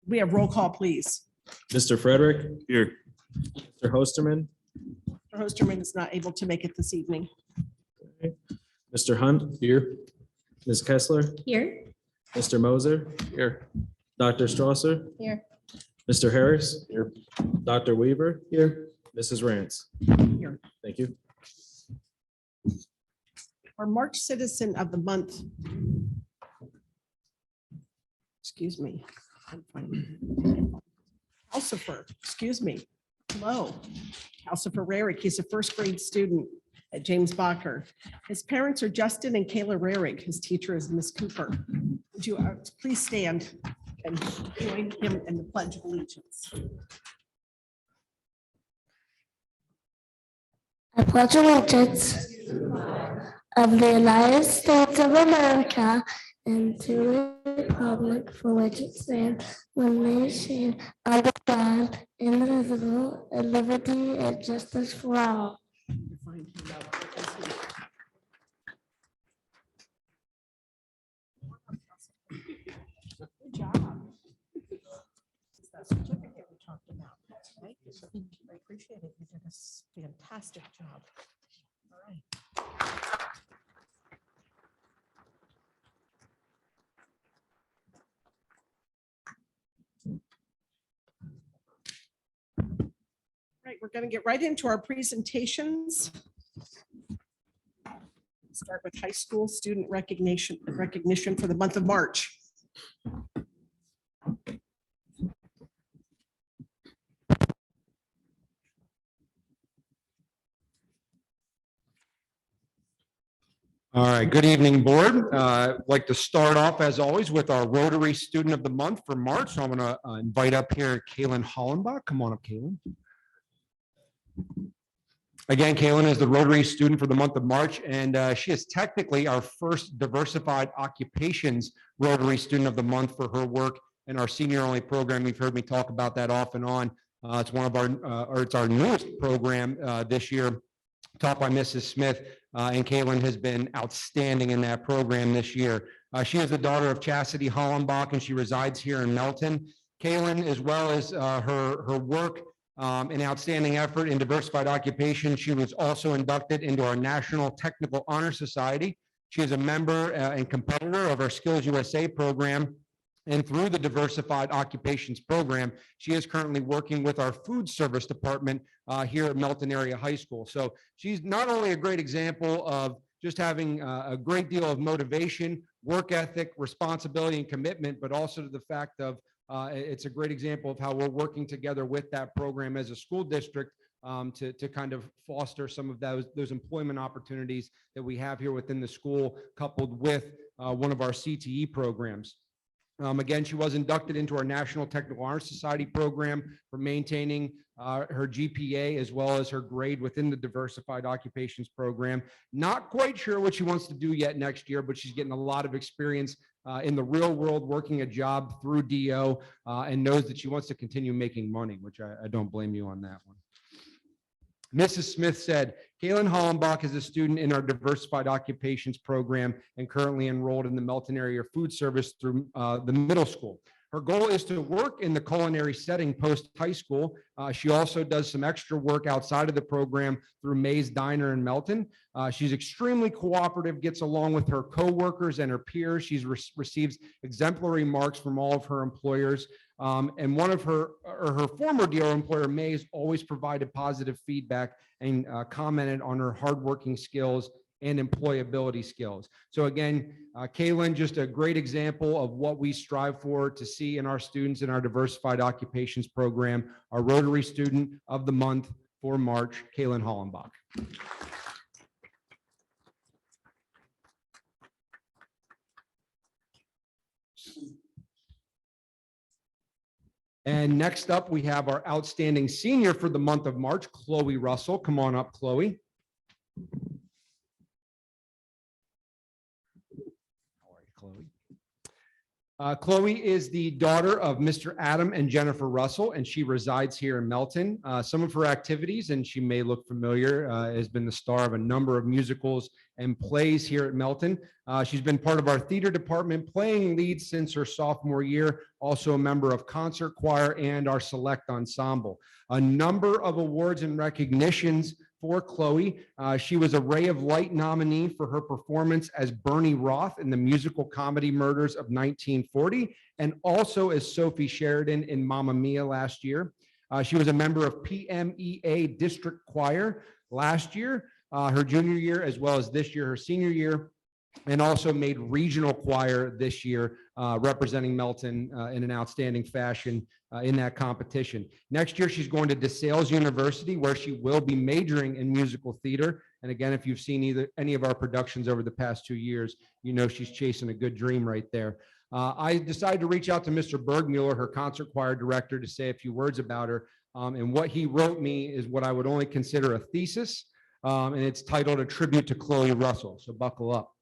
We have roll call, please. Mr. Frederick. Here. Mr. Hosterman. Mr. Hosterman is not able to make it this evening. Mr. Hunt. Here. Ms. Kessler. Here. Mr. Moser. Here. Dr. Strasser. Here. Mr. Harris. Here. Dr. Weaver. Here. Mrs. Rance. Here. Thank you. Our March Citizen of the Month. Excuse me. Calcifer, excuse me. Hello. Calcifer Rarick. He's a first grade student at James Bacher. His parents are Justin and Kayla Rarick. His teacher is Miss Cooper. Would you please stand and join him in the Pledge of Allegiance? I pledge allegiance of the United States of America and to the republic for which it stands, one nation, under God, indivisible, and liberty and justice for all. Good job. It's that certificate we talked about, right? I appreciate it. You did a fantastic job. All right. Right, we're going to get right into our presentations. Start with high school student recognition for the month of March. All right, good evening, board. I'd like to start off, as always, with our Rotary Student of the Month for March. So I'm going to invite up here Kaylin Hollenbach. Come on up, Kaylin. Again, Kaylin is the Rotary Student for the month of March, and she is technically our first Diversified Occupations Rotary Student of the Month for her work in our senior-only program. You've heard me talk about that off and on. It's one of our, it's our newest program this year, taught by Mrs. Smith, and Kaylin has been outstanding in that program this year. She is the daughter of Chastity Hollenbach, and she resides here in Melton. Kaylin, as well as her work, an outstanding effort in diversified occupation. She was also inducted into our National Technical Honor Society. She is a member and competitor of our Skills USA program. And through the Diversified Occupations program, she is currently working with our food service department here at Melton Area High School. So she's not only a great example of just having a great deal of motivation, work ethic, responsibility, and commitment, but also to the fact of it's a great example of how we're working together with that program as a school district to kind of foster some of those employment opportunities that we have here within the school, coupled with one of our CTE programs. Again, she was inducted into our National Technical Honor Society program for maintaining her GPA as well as her grade within the Diversified Occupations program. Not quite sure what she wants to do yet next year, but she's getting a lot of experience in the real world, working a job through DO, and knows that she wants to continue making money, which I don't blame you on that one. Mrs. Smith said, Kaylin Hollenbach is a student in our Diversified Occupations program and currently enrolled in the Melton Area Food Service through the middle school. Her goal is to work in the culinary setting post-high school. She also does some extra work outside of the program through May's Diner in Melton. She's extremely cooperative, gets along with her coworkers and her peers. She receives exemplary marks from all of her employers. And one of her former DO employer, May's, always provided positive feedback and commented on her hardworking skills and employability skills. So again, Kaylin, just a great example of what we strive for to see in our students in our Diversified Occupations program. Our Rotary Student of the Month for March, Kaylin Hollenbach. And next up, we have our outstanding senior for the month of March, Chloe Russell. Come on up, Chloe. How are you, Chloe? Chloe is the daughter of Mr. Adam and Jennifer Russell, and she resides here in Melton. Some of her activities, and she may look familiar, has been the star of a number of musicals and plays here at Melton. She's been part of our theater department, playing lead since her sophomore year, also a member of concert choir and our select ensemble. A number of awards and recognitions for Chloe. She was a Ray of Light nominee for her performance as Bernie Roth in the musical comedy Murders of 1940, and also as Sophie Sheridan in Mamma Mia last year. She was a member of PMEA District Choir last year, her junior year, as well as this year, her senior year, and also made regional choir this year, representing Melton in an outstanding fashion in that competition. Next year, she's going to DeSales University, where she will be majoring in musical theater. And again, if you've seen any of our productions over the past 2 years, you know she's chasing a good dream right there. I decided to reach out to Mr. Bergmuller, her concert choir director, to say a few words about her. And what he wrote me is what I would only consider a thesis, and it's titled A Tribute to Chloe Russell. So buckle up.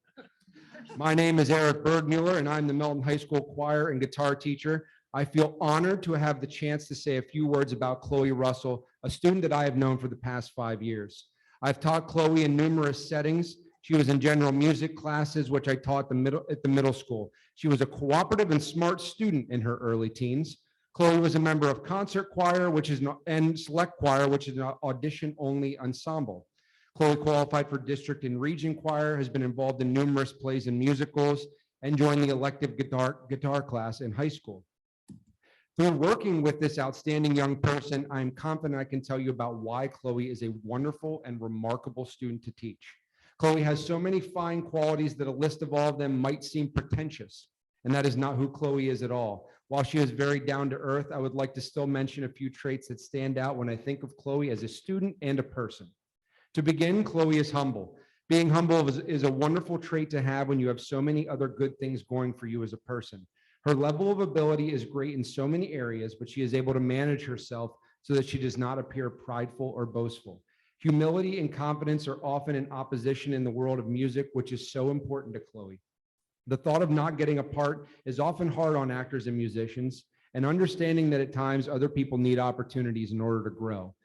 My name is Eric Bergmuller, and I'm the Melton High School choir and guitar teacher. I feel honored to have the chance to say a few words about Chloe Russell, a student that I have known for the past 5 years. I've taught Chloe in numerous settings. She was in general music classes, which I taught at the middle school. She was a cooperative and smart student in her early teens. Chloe was a member of concert choir, and select choir, which is an audition-only ensemble. Chloe qualified for district and region choir, has been involved in numerous plays and musicals, and joined the elective guitar class in high school. Through working with this outstanding young person, I'm confident I can tell you about why Chloe is a wonderful and remarkable student to teach. Chloe has so many fine qualities that a list of all of them might seem pretentious, and that is not who Chloe is at all. While she is very down to earth, I would like to still mention a few traits that stand out when I think of Chloe as a student and a person. To begin, Chloe is humble. Being humble is a wonderful trait to have when you have so many other good things going for you as a person. Her level of ability is great in so many areas, but she is able to manage herself so that she does not appear prideful or boastful. Humility and confidence are often in opposition in the world of music, which is so important to Chloe. The thought of not getting a part is often hard on actors and musicians, and understanding that at times other people need opportunities in order to grow.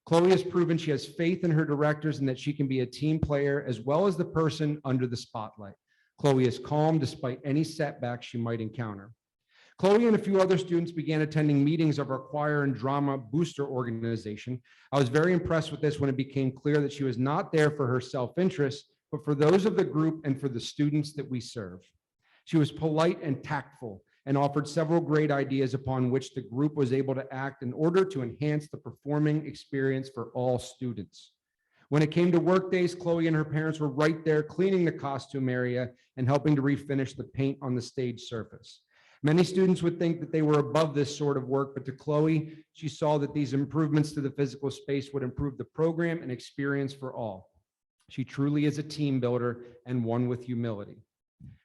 Chloe has proven she has faith in her directors and that she can be a team player as well as the person under the spotlight. Chloe is calm despite any setbacks she might encounter. Chloe and a few other students began attending meetings of our choir and drama booster organization. I was very impressed with this when it became clear that she was not there for her self-interest, but for those of the group and for the students that we serve. She was polite and tactful and offered several great ideas upon which the group was able to act in order to enhance the performing experience for all students. When it came to work days, Chloe and her parents were right there cleaning the costume area and helping to refinish the paint on the stage surface. Many students would think that they were above this sort of work, but to Chloe, she saw that these improvements to the physical space would improve the program and experience for all. She truly is a team builder and one with humility.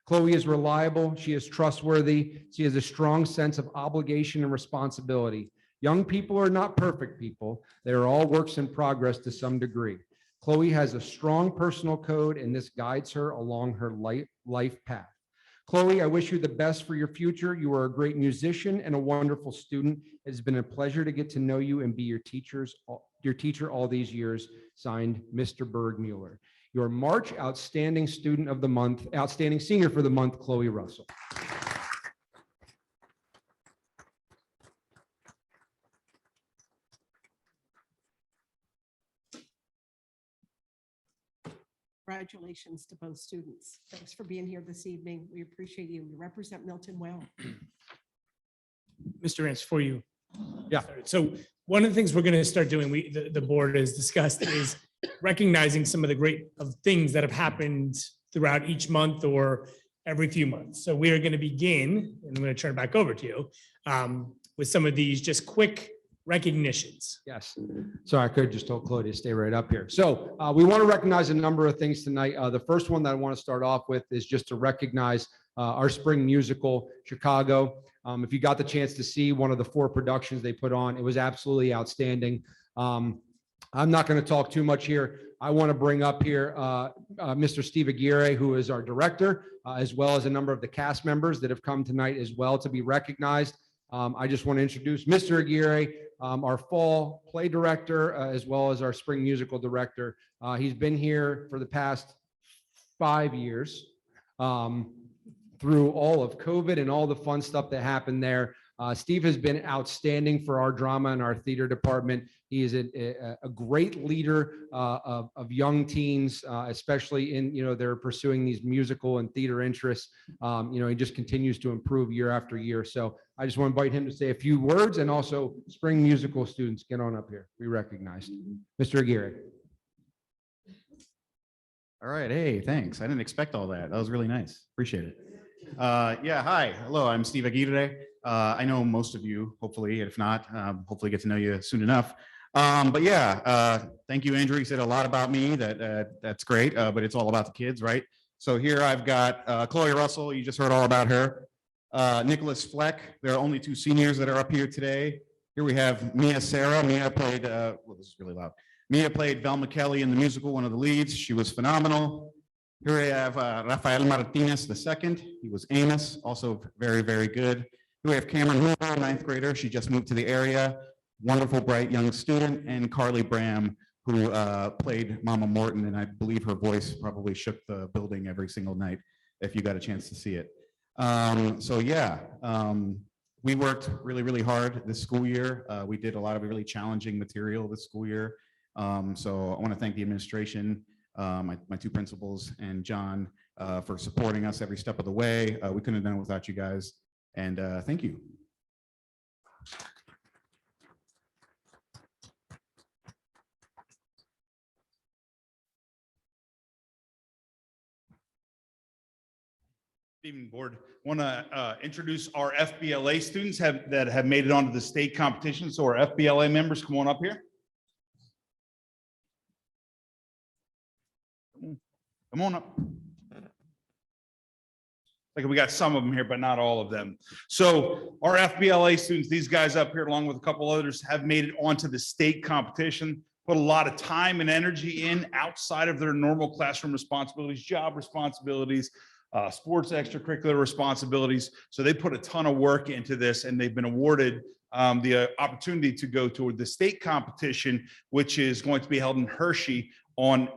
Chloe is reliable, she is trustworthy, she has a strong sense of obligation and responsibility. Young people are not perfect people. They are all works in progress to some degree. Chloe has a strong personal code, and this guides her along her life path. Chloe, I wish you the best for your future. You are a great musician and a wonderful student. It has been a pleasure to get to know you and be your teacher all these years. Signed, Mr. Bergmuller. Your March Outstanding Student of the Month, Outstanding Senior for the month, Chloe Russell. Congratulations to both students. Thanks for being here this evening. We appreciate you. You represent Milton well. Mr. Rance, for you. Yeah. So one of the things we're going to start doing, the board has discussed, is recognizing some of the great things that have happened throughout each month or every few months. So we are going to begin, and I'm going to turn it back over to you, with some of these just quick recognitions. Yes. So I could just told Chloe to stay right up here. So we want to recognize a number of things tonight. The first one that I want to start off with is just to recognize our spring musical, Chicago. If you got the chance to see one of the 4 productions they put on, it was absolutely outstanding. I'm not going to talk too much here. I want to bring up here Mr. Steve Aguirre, who is our director. as well as a number of the cast members that have come tonight as well to be recognized. I just want to introduce Mr. Aguirre, our fall play director, as well as our spring musical director. He's been here for the past 5 years through all of COVID and all the fun stuff that happened there. Steve has been outstanding for our drama and our theater department. He is a great leader of young teens, especially in, they're pursuing these musical and theater interests. He just continues to improve year after year. So I just want to invite him to say a few words, and also spring musical students, get on up here. Be recognized. Mr. Aguirre. All right. Hey, thanks. I didn't expect all that. That was really nice. Appreciate it. Yeah. Hi. Hello. I'm Steve Aguirre. I know most of you, hopefully. If not, hopefully get to know you soon enough. But yeah, thank you, Andrew. You said a lot about me. That's great. But it's all about the kids, right? So here I've got Chloe Russell. You just heard all about her. Nicholas Fleck. There are only 2 seniors that are up here today. Here we have Mia Sarah. Mia played, well, this is really loud. Mia played Velma Kelly in the musical, one of the leads. She was phenomenal. Here we have Rafael Martinez II. He was Amos, also very, very good. Here we have Cameron Hoover, 9th grader. She just moved to the area. Wonderful, bright young student. And Carly Bram, who played Mama Morton, and I believe her voice probably shook the building every single night if you got a chance to see it. So yeah, we worked really, really hard this school year. We did a lot of really challenging material this school year. So I want to thank the administration, my 2 principals, and John for supporting us every step of the way. We couldn't have done it without you guys. And thank you. Good evening, board. Want to introduce our FBLA students that have made it onto the state competition. So our FBLA members, come on up here. Come on up. Like, we got some of them here, but not all of them. So our FBLA students, these guys up here, along with a couple others, have made it onto the state competition, put a lot of time and energy in outside of their normal classroom responsibilities, job responsibilities, sports extracurricular responsibilities. So they put a ton of work into this, and they've been awarded the opportunity to go toward the state competition, which is going to be held in Hershey on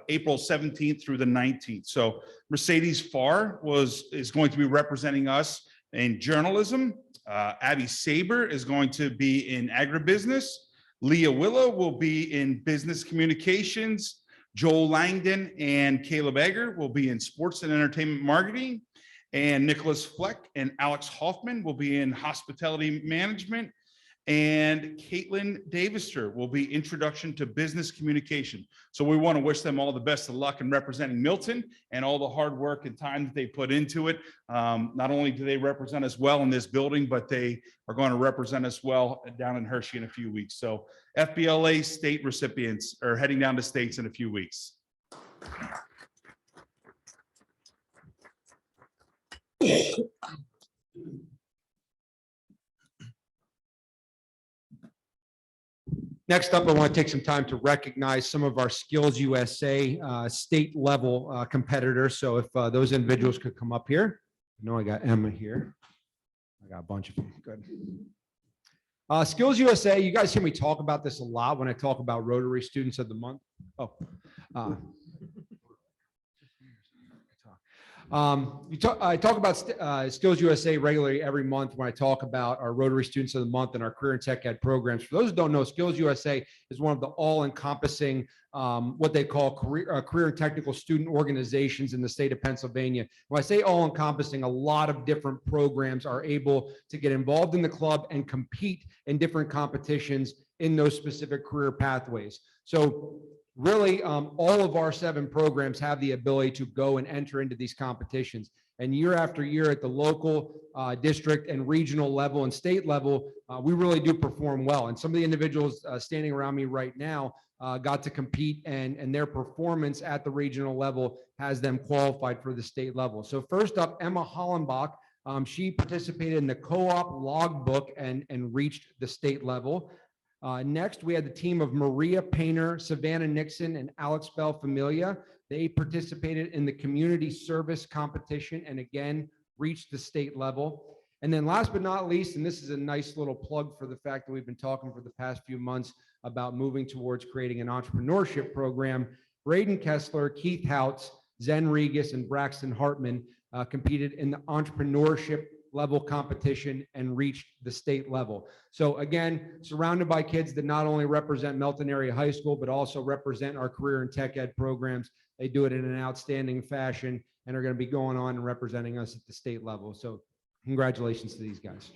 April 17th through the 19th. So Mercedes Farr is going to be representing us in journalism. Abby Saber is going to be in agribusiness. Leah Willow will be in business communications. Joel Langdon and Caleb Egger will be in sports and entertainment marketing. And Nicholas Fleck and Alex Hoffman will be in hospitality management. And Caitlin Davister will be introduction to business communication. So we want to wish them all the best of luck in representing Milton and all the hard work and time that they put into it. Not only do they represent us well in this building, but they are going to represent us well down in Hershey in a few weeks. So FBLA state recipients are heading down to states in a few weeks. Next up, I want to take some time to recognize some of our Skills USA state level competitors. So if those individuals could come up here. I know I got Emma here. I got a bunch of them. Good. Skills USA, you guys hear me talk about this a lot when I talk about Rotary Students of the Month. I talk about Skills USA regularly every month when I talk about our Rotary Students of the Month and our career and tech ed programs. For those who don't know, Skills USA is one of the all-encompassing what they call career and technical student organizations in the state of Pennsylvania. When I say all-encompassing, a lot of different programs are able to get involved in the club and compete in different competitions in those specific career pathways. So really, all of our 7 programs have the ability to go and enter into these competitions. And year after year at the local, district and regional level and state level, we really do perform well. And some of the individuals standing around me right now got to compete, and their performance at the regional level has them qualified for the state level. So first up, Emma Hollenbach. She participated in the co-op logbook and reached the state level. Next, we had the team of Maria Painter, Savannah Nixon, and Alex Belfamilia. They participated in the community service competition and again, reached the state level. And then last but not least, and this is a nice little plug for the fact that we've been talking for the past few months about moving towards creating an entrepreneurship program. Braden Kessler, Keith Houts, Zen Regis, and Braxton Hartman competed in the entrepreneurship level competition and reached the state level. So again, surrounded by kids that not only represent Melton Area High School, but also represent our career and tech ed programs. They do it in an outstanding fashion and are going to be going on and representing us at the state level. So congratulations to these guys.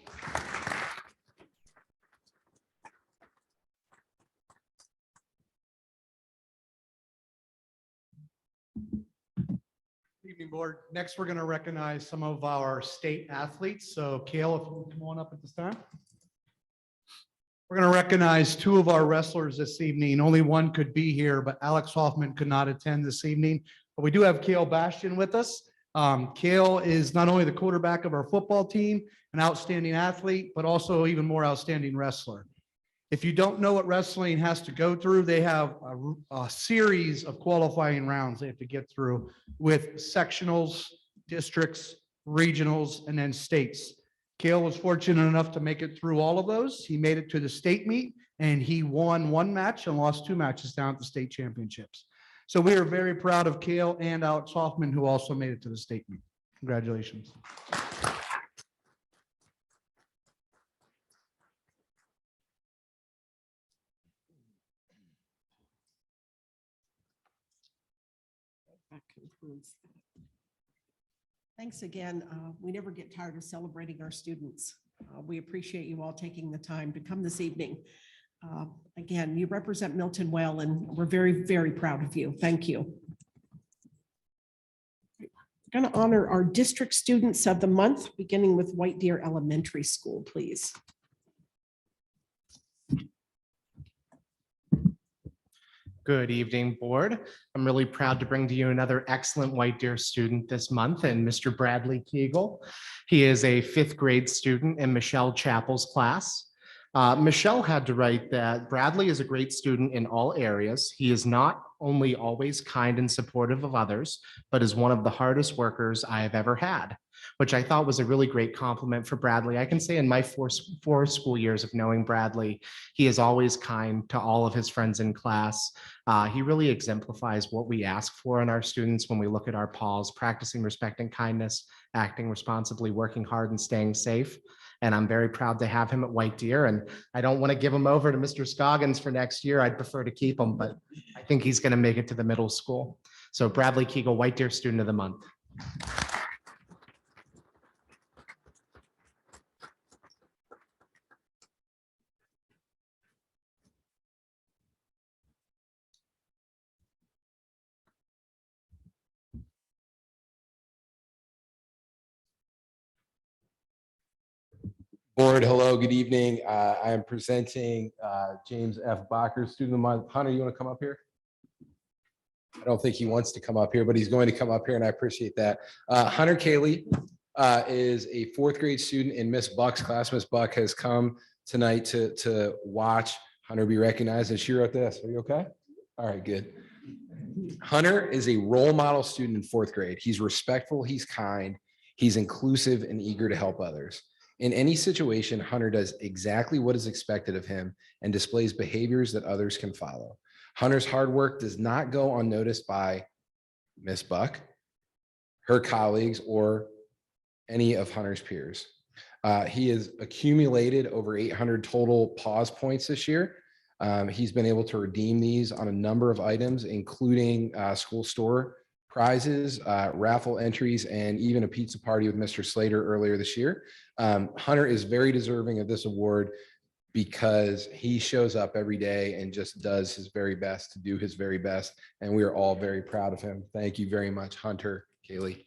Evening, board. Next, we're going to recognize some of our state athletes. So Kale, if you can come on up at this time. We're going to recognize two of our wrestlers this evening. Only one could be here, but Alex Hoffman could not attend this evening. But we do have Kale Bastian with us. Kale is not only the quarterback of our football team, an outstanding athlete, but also even more outstanding wrestler. If you don't know what wrestling has to go through, they have a series of qualifying rounds they have to get through with sectionals, districts, regionals, and then states. Kale was fortunate enough to make it through all of those. He made it to the state meet and he won one match and lost two matches down at the state championships. So we are very proud of Kale and Alex Hoffman, who also made it to the state meet. Congratulations. That concludes that. Thanks again. We never get tired of celebrating our students. We appreciate you all taking the time to come this evening. Again, you represent Milton well, and we're very, very proud of you. Thank you. We're going to honor our district students of the month, beginning with White Deer Elementary School, please. Good evening, board. I'm really proud to bring to you another excellent White Deer student this month, and Mr. Bradley Kegel. He is a 5th grade student in Michelle Chappell's class. Michelle had to write that Bradley is a great student in all areas. He is not only always kind and supportive of others, but is one of the hardest workers I have ever had, which I thought was a really great compliment for Bradley. I can say in my four school years of knowing Bradley, he is always kind to all of his friends in class. He really exemplifies what we ask for in our students when we look at our PAWs: practicing respect and kindness, acting responsibly, working hard, and staying safe. And I'm very proud to have him at White Deer. And I don't want to give him over to Mr. Scoggins for next year. I'd prefer to keep him, but I think he's going to make it to the middle school. So Bradley Kegel, White Deer Student of the Month. Board, hello, good evening. I am presenting James F. Bacher, Student of the Month. Hunter, you want to come up here? I don't think he wants to come up here, but he's going to come up here, and I appreciate that. Hunter Cayley is a 4th grade student in Miss Buck's class. Miss Buck has come tonight to watch Hunter be recognized, and she wrote this. Are you okay? All right, good. Hunter is a role model student in 4th grade. He's respectful, he's kind, he's inclusive, and eager to help others. In any situation, Hunter does exactly what is expected of him and displays behaviors that others can follow. Hunter's hard work does not go unnoticed by Miss Buck, her colleagues, or any of Hunter's peers. He has accumulated over 800 total PAWS points this year. He's been able to redeem these on a number of items, including school store prizes, raffle entries, and even a pizza party with Mr. Slater earlier this year. Hunter is very deserving of this award because he shows up every day and just does his very best to do his very best. And we are all very proud of him. Thank you very much, Hunter Cayley.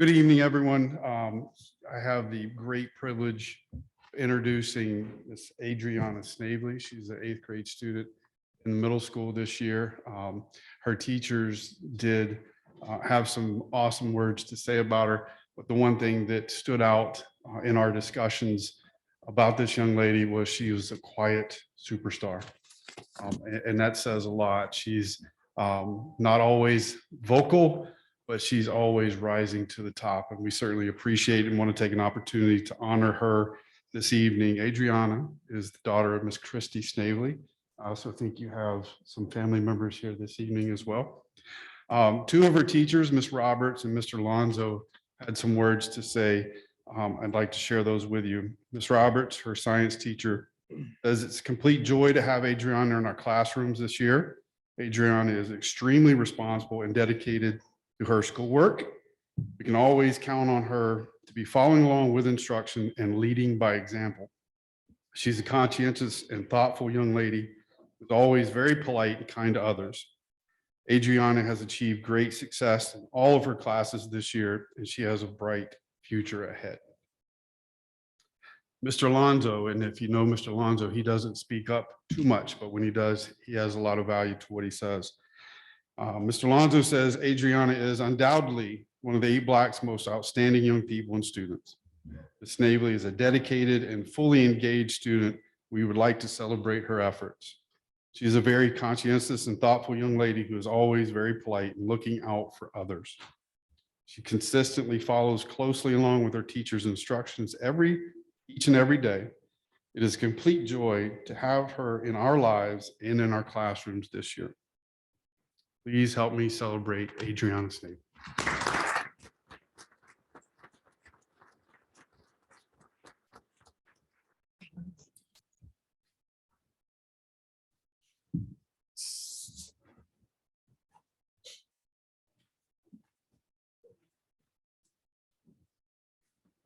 Good evening, everyone. I have the great privilege introducing Miss Adriana Snavely. She's an 8th grade student in middle school this year. Her teachers did have some awesome words to say about her, but the one thing that stood out in our discussions about this young lady was she was a quiet superstar. And that says a lot. She's not always vocal, but she's always rising to the top. And we certainly appreciate and want to take an opportunity to honor her this evening. Adriana is the daughter of Miss Christy Snavely. I also think you have some family members here this evening as well. 2 of her teachers, Miss Roberts and Mr. Lonzo, had some words to say. I'd like to share those with you. Miss Roberts, her science teacher, says it's a complete joy to have Adriana in our classrooms this year. Adriana is extremely responsible and dedicated to her schoolwork. We can always count on her to be following along with instruction and leading by example. She's a conscientious and thoughtful young lady who's always very polite and kind to others. Adriana has achieved great success in all of her classes this year, and she has a bright future ahead. Mr. Lonzo, and if you know Mr. Lonzo, he doesn't speak up too much, but when he does, he has a lot of value to what he says. Mr. Lonzo says Adriana is undoubtedly one of the 8 Black's most outstanding young people and students. Ms. Snavely is a dedicated and fully engaged student. We would like to celebrate her efforts. She is a very conscientious and thoughtful young lady who is always very polite and looking out for others. She consistently follows closely along with her teacher's instructions each and every day. It is a complete joy to have her in our lives and in our classrooms this year. Please help me celebrate Adriana Snavely.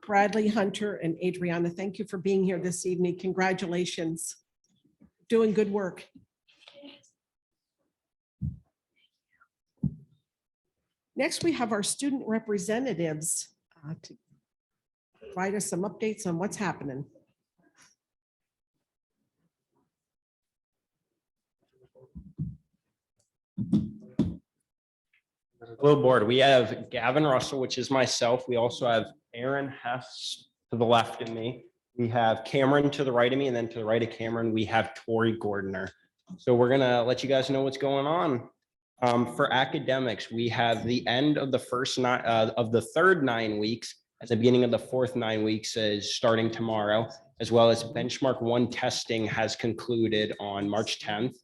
Bradley, Hunter, and Adriana, thank you for being here this evening. Congratulations. Doing good work. Next, we have our student representatives to provide us some updates on what's happening. Hello, board. We have Gavin Russell, which is myself. We also have Aaron Hess to the left of me. We have Cameron to the right of me, and then to the right of Cameron, we have Tori Gordner. So we're gonna let you guys know what's going on. For academics, we have the end of the third 9 weeks, at the beginning of the fourth 9 weeks is starting tomorrow, as well as benchmark 1 testing has concluded on March 10th.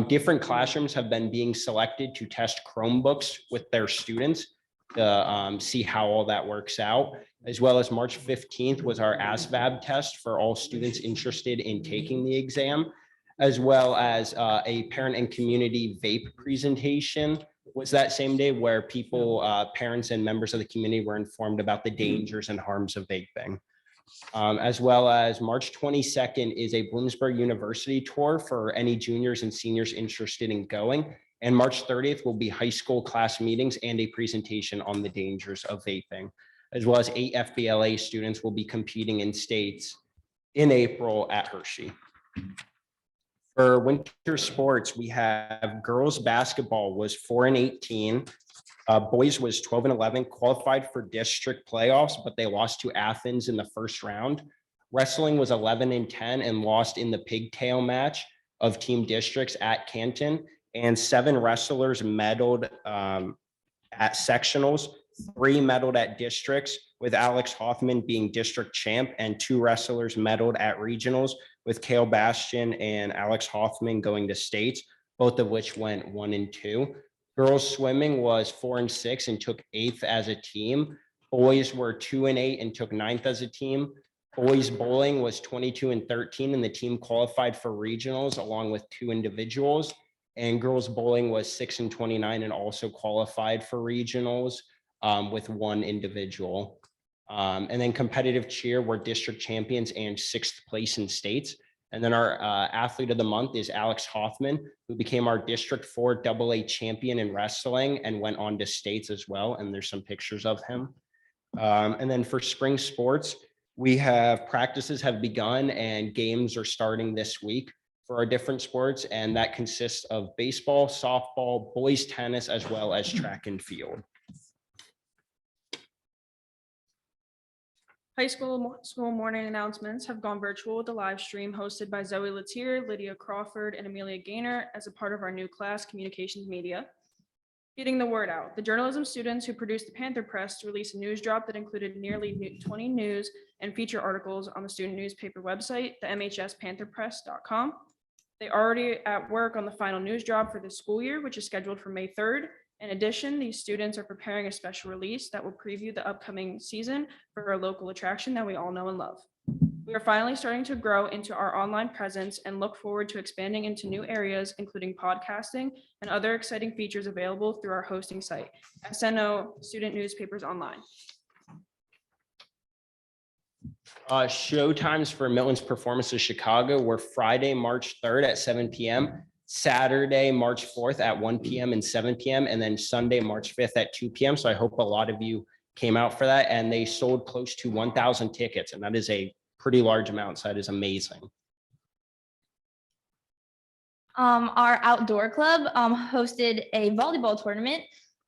Different classrooms have been being selected to test Chromebooks with their students to see how all that works out, as well as March 15th was our ASVAB test for all students interested in taking the exam, as well as a parent and community vape presentation was that same day where people, parents and members of the community were informed about the dangers and harms of vaping. As well as March 22nd is a Bloomsburg University tour for any juniors and seniors interested in going. And March 30th will be high school class meetings and a presentation on the dangers of vaping, as well as 8 FBLA students will be competing in states in April at Hershey. For winter sports, we have girls basketball was 4-18. Boys was 12-11, qualified for district playoffs, but they lost to Athens in the first round. Wrestling was 11-10 and lost in the pigtail match of team districts at Canton. And 7 wrestlers medaled at sectionals, 3 medaled at districts, with Alex Hoffman being district champ, and 2 wrestlers medaled at regionals, with Cale Bastian and Alex Hoffman going to states, both of which went 1 and 2. Girls swimming was 4 and 6 and took 8th as a team. Boys were 2 and 8 and took 9th as a team. Boys bowling was 22 and 13 and the team qualified for regionals along with 2 individuals. And girls bowling was 6 and 29 and also qualified for regionals with 1 individual. And then competitive cheer were district champions and 6th place in states. And then our athlete of the month is Alex Hoffman, who became our District 4 AA champion in wrestling and went on to states as well. And there's some pictures of him. And then for spring sports, we have practices have begun and games are starting this week for our different sports. And that consists of baseball, softball, boys tennis, as well as track and field. High school morning announcements have gone virtual with a live stream hosted by Zoe Latier, Lydia Crawford, and Amelia Gaynor as a part of our new class, Communications Media. Getting the word out. The journalism students who produced the Panther Press released a news drop that included nearly 20 news and feature articles on the student newspaper website, the mhspantherpress.com. They already at work on the final news drop for this school year, which is scheduled for May 3rd. In addition, these students are preparing a special release that will preview the upcoming season for our local attraction that we all know and love. We are finally starting to grow into our online presence and look forward to expanding into new areas, including podcasting and other exciting features available through our hosting site, SNO Student Newspapers Online. Show times for Milton's performances Chicago were Friday, March 3rd at 7 p.m., Saturday, March 4th at 1 p.m. and 7 p.m., and then Sunday, March 5th at 2 p.m. So I hope a lot of you came out for that, and they sold close to 1,000 tickets, and that is a pretty large amount. So that is amazing. Our outdoor club hosted a volleyball tournament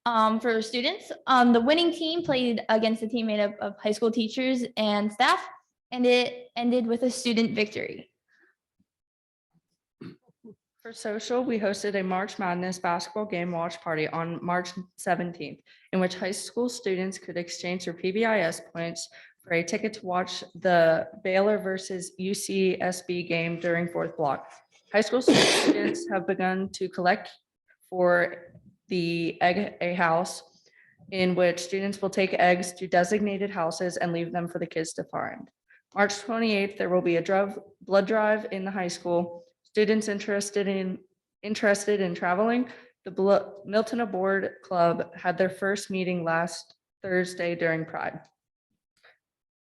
for students. The winning team played against a team made up of high school teachers and staff, and it ended with a student victory. For social, we hosted a March Madness basketball game watch party on March 17th, in which high school students could exchange their PBIS points for a ticket to watch the Baylor versus UCSB game during fourth block. High school students have begun to collect for the egg house, in which students will take eggs to designated houses and leave them for the kids to find. March 28th, there will be a blood drive in the high school. Students interested in traveling, the Milton Aboard Club had their first meeting last Thursday during Pride.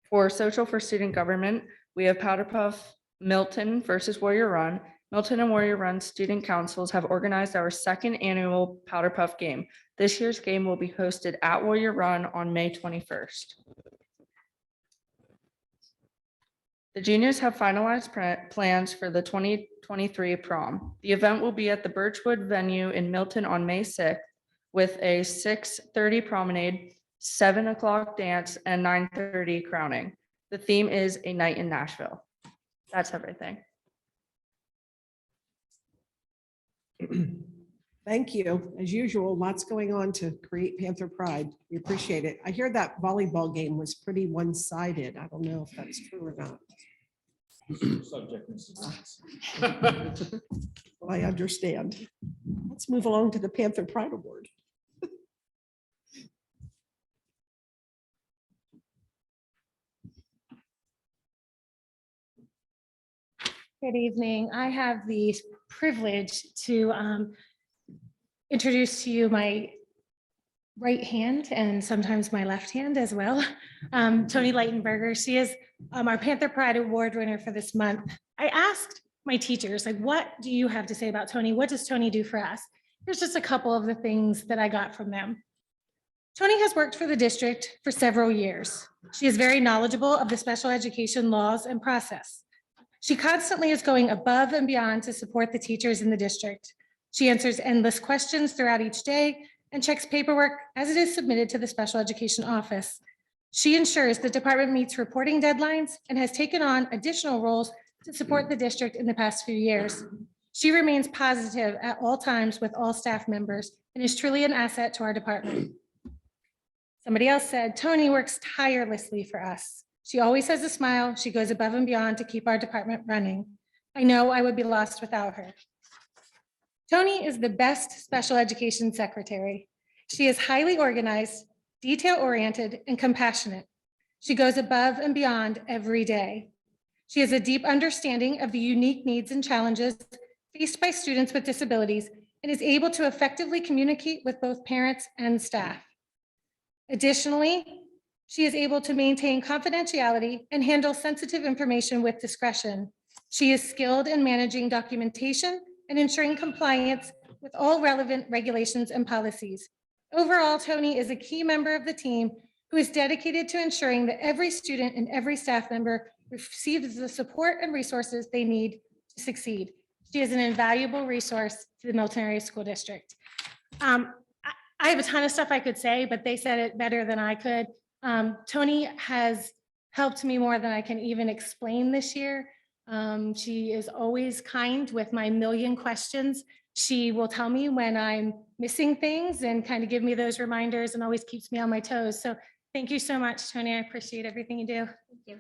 For social for student government, we have Powder Puff Milton versus Warrior Run. Milton and Warrior Run student councils have organized our second annual Powder Puff game. This year's game will be hosted at Warrior Run on May 21st. The juniors have finalized plans for the 2023 prom. The event will be at the Birchwood venue in Milton on May 6th with a 6:30 promenade, 7 o'clock dance, and 9:30 crowning. The theme is A Night in Nashville. That's everything. Thank you. As usual, lots going on to create Panther Pride. We appreciate it. I hear that volleyball game was pretty one-sided. I don't know if that's true or not. Well, I understand. Let's move along to the Panther Pride Award. Good evening. I have the privilege to introduce to you my right hand and sometimes my left hand as well. Toni Leitenberger. She is our Panther Pride Award winner for this month. I asked my teachers, like, what do you have to say about Toni? What does Toni do for us? Here's just a couple of the things that I got from them. Toni has worked for the district for several years. She is very knowledgeable of the special education laws and process. She constantly is going above and beyond to support the teachers in the district. She answers endless questions throughout each day and checks paperwork as it is submitted to the special education office. She ensures the department meets reporting deadlines and has taken on additional roles to support the district in the past few years. She remains positive at all times with all staff members and is truly an asset to our department. Somebody else said, Toni works tirelessly for us. She always has a smile. She goes above and beyond to keep our department running. I know I would be lost without her. Toni is the best special education secretary. She is highly organized, detail-oriented, and compassionate. She goes above and beyond every day. She has a deep understanding of the unique needs and challenges faced by students with disabilities and is able to effectively communicate with both parents and staff. Additionally, she is able to maintain confidentiality and handle sensitive information with discretion. She is skilled in managing documentation and ensuring compliance with all relevant regulations and policies. Overall, Toni is a key member of the team who is dedicated to ensuring that every student and every staff member receives the support and resources they need to succeed. She is an invaluable resource to the Milton Area School District. I have a ton of stuff I could say, but they said it better than I could. Tony has helped me more than I can even explain this year. She is always kind with my million questions. She will tell me when I'm missing things and kind of give me those reminders and always keeps me on my toes. So thank you so much, Tony. I appreciate everything you do. Thank you.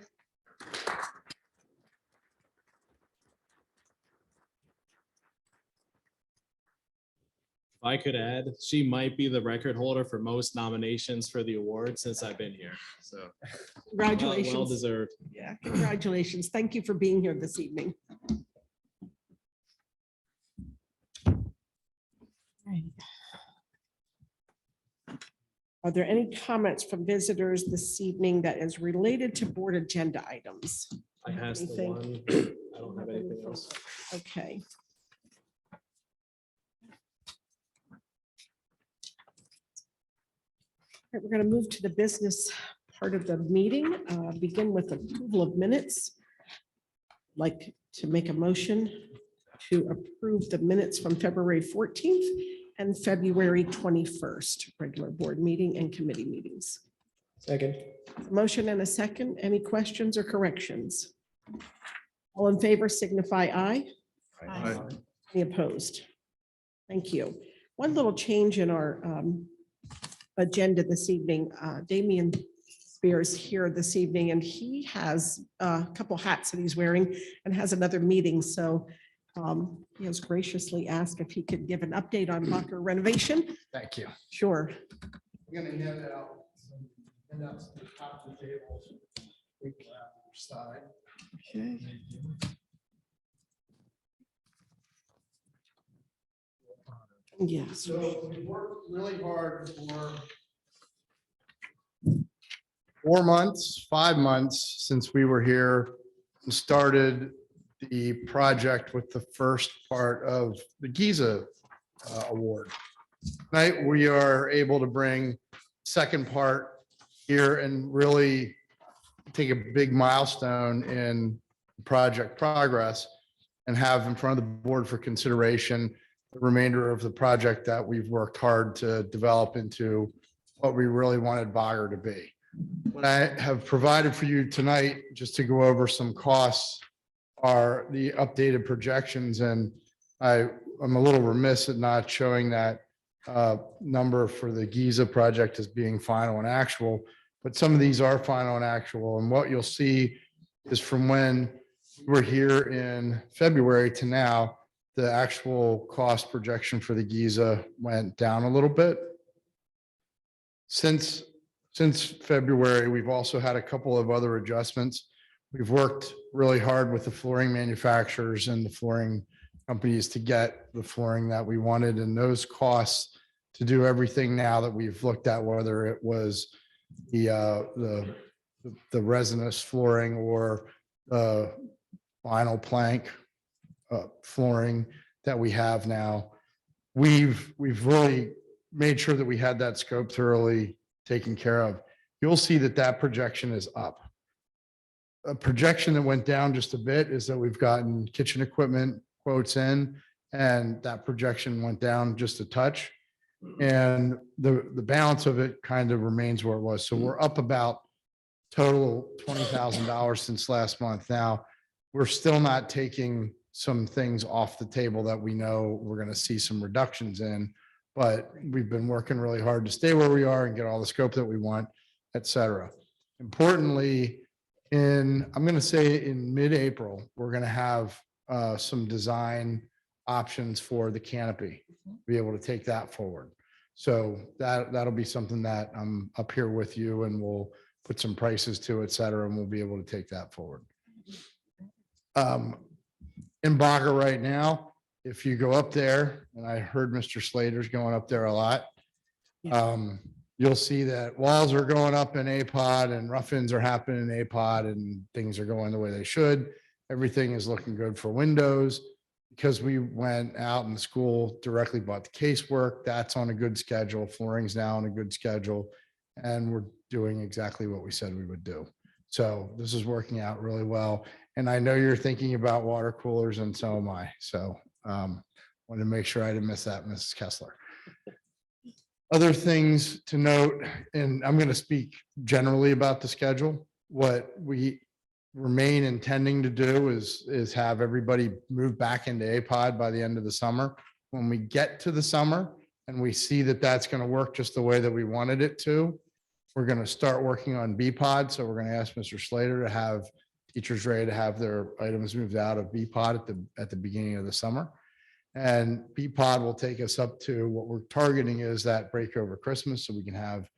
If I could add, she might be the record holder for most nominations for the award since I've been here. So Congratulations. well deserved. Yeah, congratulations. Thank you for being here this evening. Right. Are there any comments from visitors this evening that is related to board agenda items? I passed the Anything? one. I don't have anything else. Okay. All right, we're going to move to the business part of the meeting, begin with approval of minutes. Like to make a motion to approve the minutes from February 14th and February 21st, regular board meeting and committee meetings. Second. Motion and a second. Any questions or corrections? All in favor signify aye. Aye. Any opposed? Thank you. One little change in our agenda this evening. Damian Spears here this evening, and he has a couple hats that he's wearing and has another meeting. So he has graciously asked if he could give an update on Bacher renovation. Thank you. Sure. I'm gonna hand out to the top of the table. Side. Okay. Yes. So we worked really hard for 4 months, 5 months since we were here and started the project with the first part of the Giza Award. Tonight, we are able to bring second part here and really take a big milestone in project progress and have in front of the board for consideration the remainder of the project that we've worked hard to develop into what we really wanted Bacher to be. What I have provided for you tonight, just to go over some costs, are the updated projections. And I'm a little remiss at not showing that number for the Giza project as being final and actual, but some of these are final and actual. And what you'll see is from when we were here in February to now, the actual cost projection for the Giza went down a little bit. Since February, we've also had a couple of other adjustments. We've worked really hard with the flooring manufacturers and the flooring companies to get the flooring that we wanted, and those costs to do everything now that we've looked at, whether it was the resinous flooring or the vinyl plank flooring that we have now, we've really made sure that we had that scope thoroughly taken care of. You'll see that that projection is up. A projection that went down just a bit is that we've gotten kitchen equipment quotes in, and that projection went down just a touch. And the balance of it kind of remains where it was. So we're up about total $20,000 since last month. Now, we're still not taking some things off the table that we know we're going to see some reductions in, but we've been working really hard to stay where we are and get all the scope that we want, et cetera. Importantly, I'm going to say in mid-April, we're going to have some design options for the canopy, be able to take that forward. So that'll be something that I'm up here with you, and we'll put some prices to, et cetera, and we'll be able to take that forward. In Bacher right now, if you go up there, and I heard Mr. Slater's going up there a lot, you'll see that walls are going up in APOD and rough-ins are happening in APOD and things are going the way they should. Everything is looking good for windows because we went out and the school directly bought the casework. That's on a good schedule. Flooring's now on a good schedule. and we're doing exactly what we said we would do. So this is working out really well. And I know you're thinking about water coolers, and so am I. So wanted to make sure I didn't miss that, Mrs. Kessler. Other things to note, and I'm going to speak generally about the schedule. What we remain intending to do is have everybody move back into APOD by the end of the summer. When we get to the summer and we see that that's going to work just the way that we wanted it to, we're going to start working on BPOD. So we're going to ask Mr. Slater to have teachers ready to have their items moved out of BPOD at the beginning of the summer. And BPOD will take us up to what we're targeting is that break over Christmas, so we can have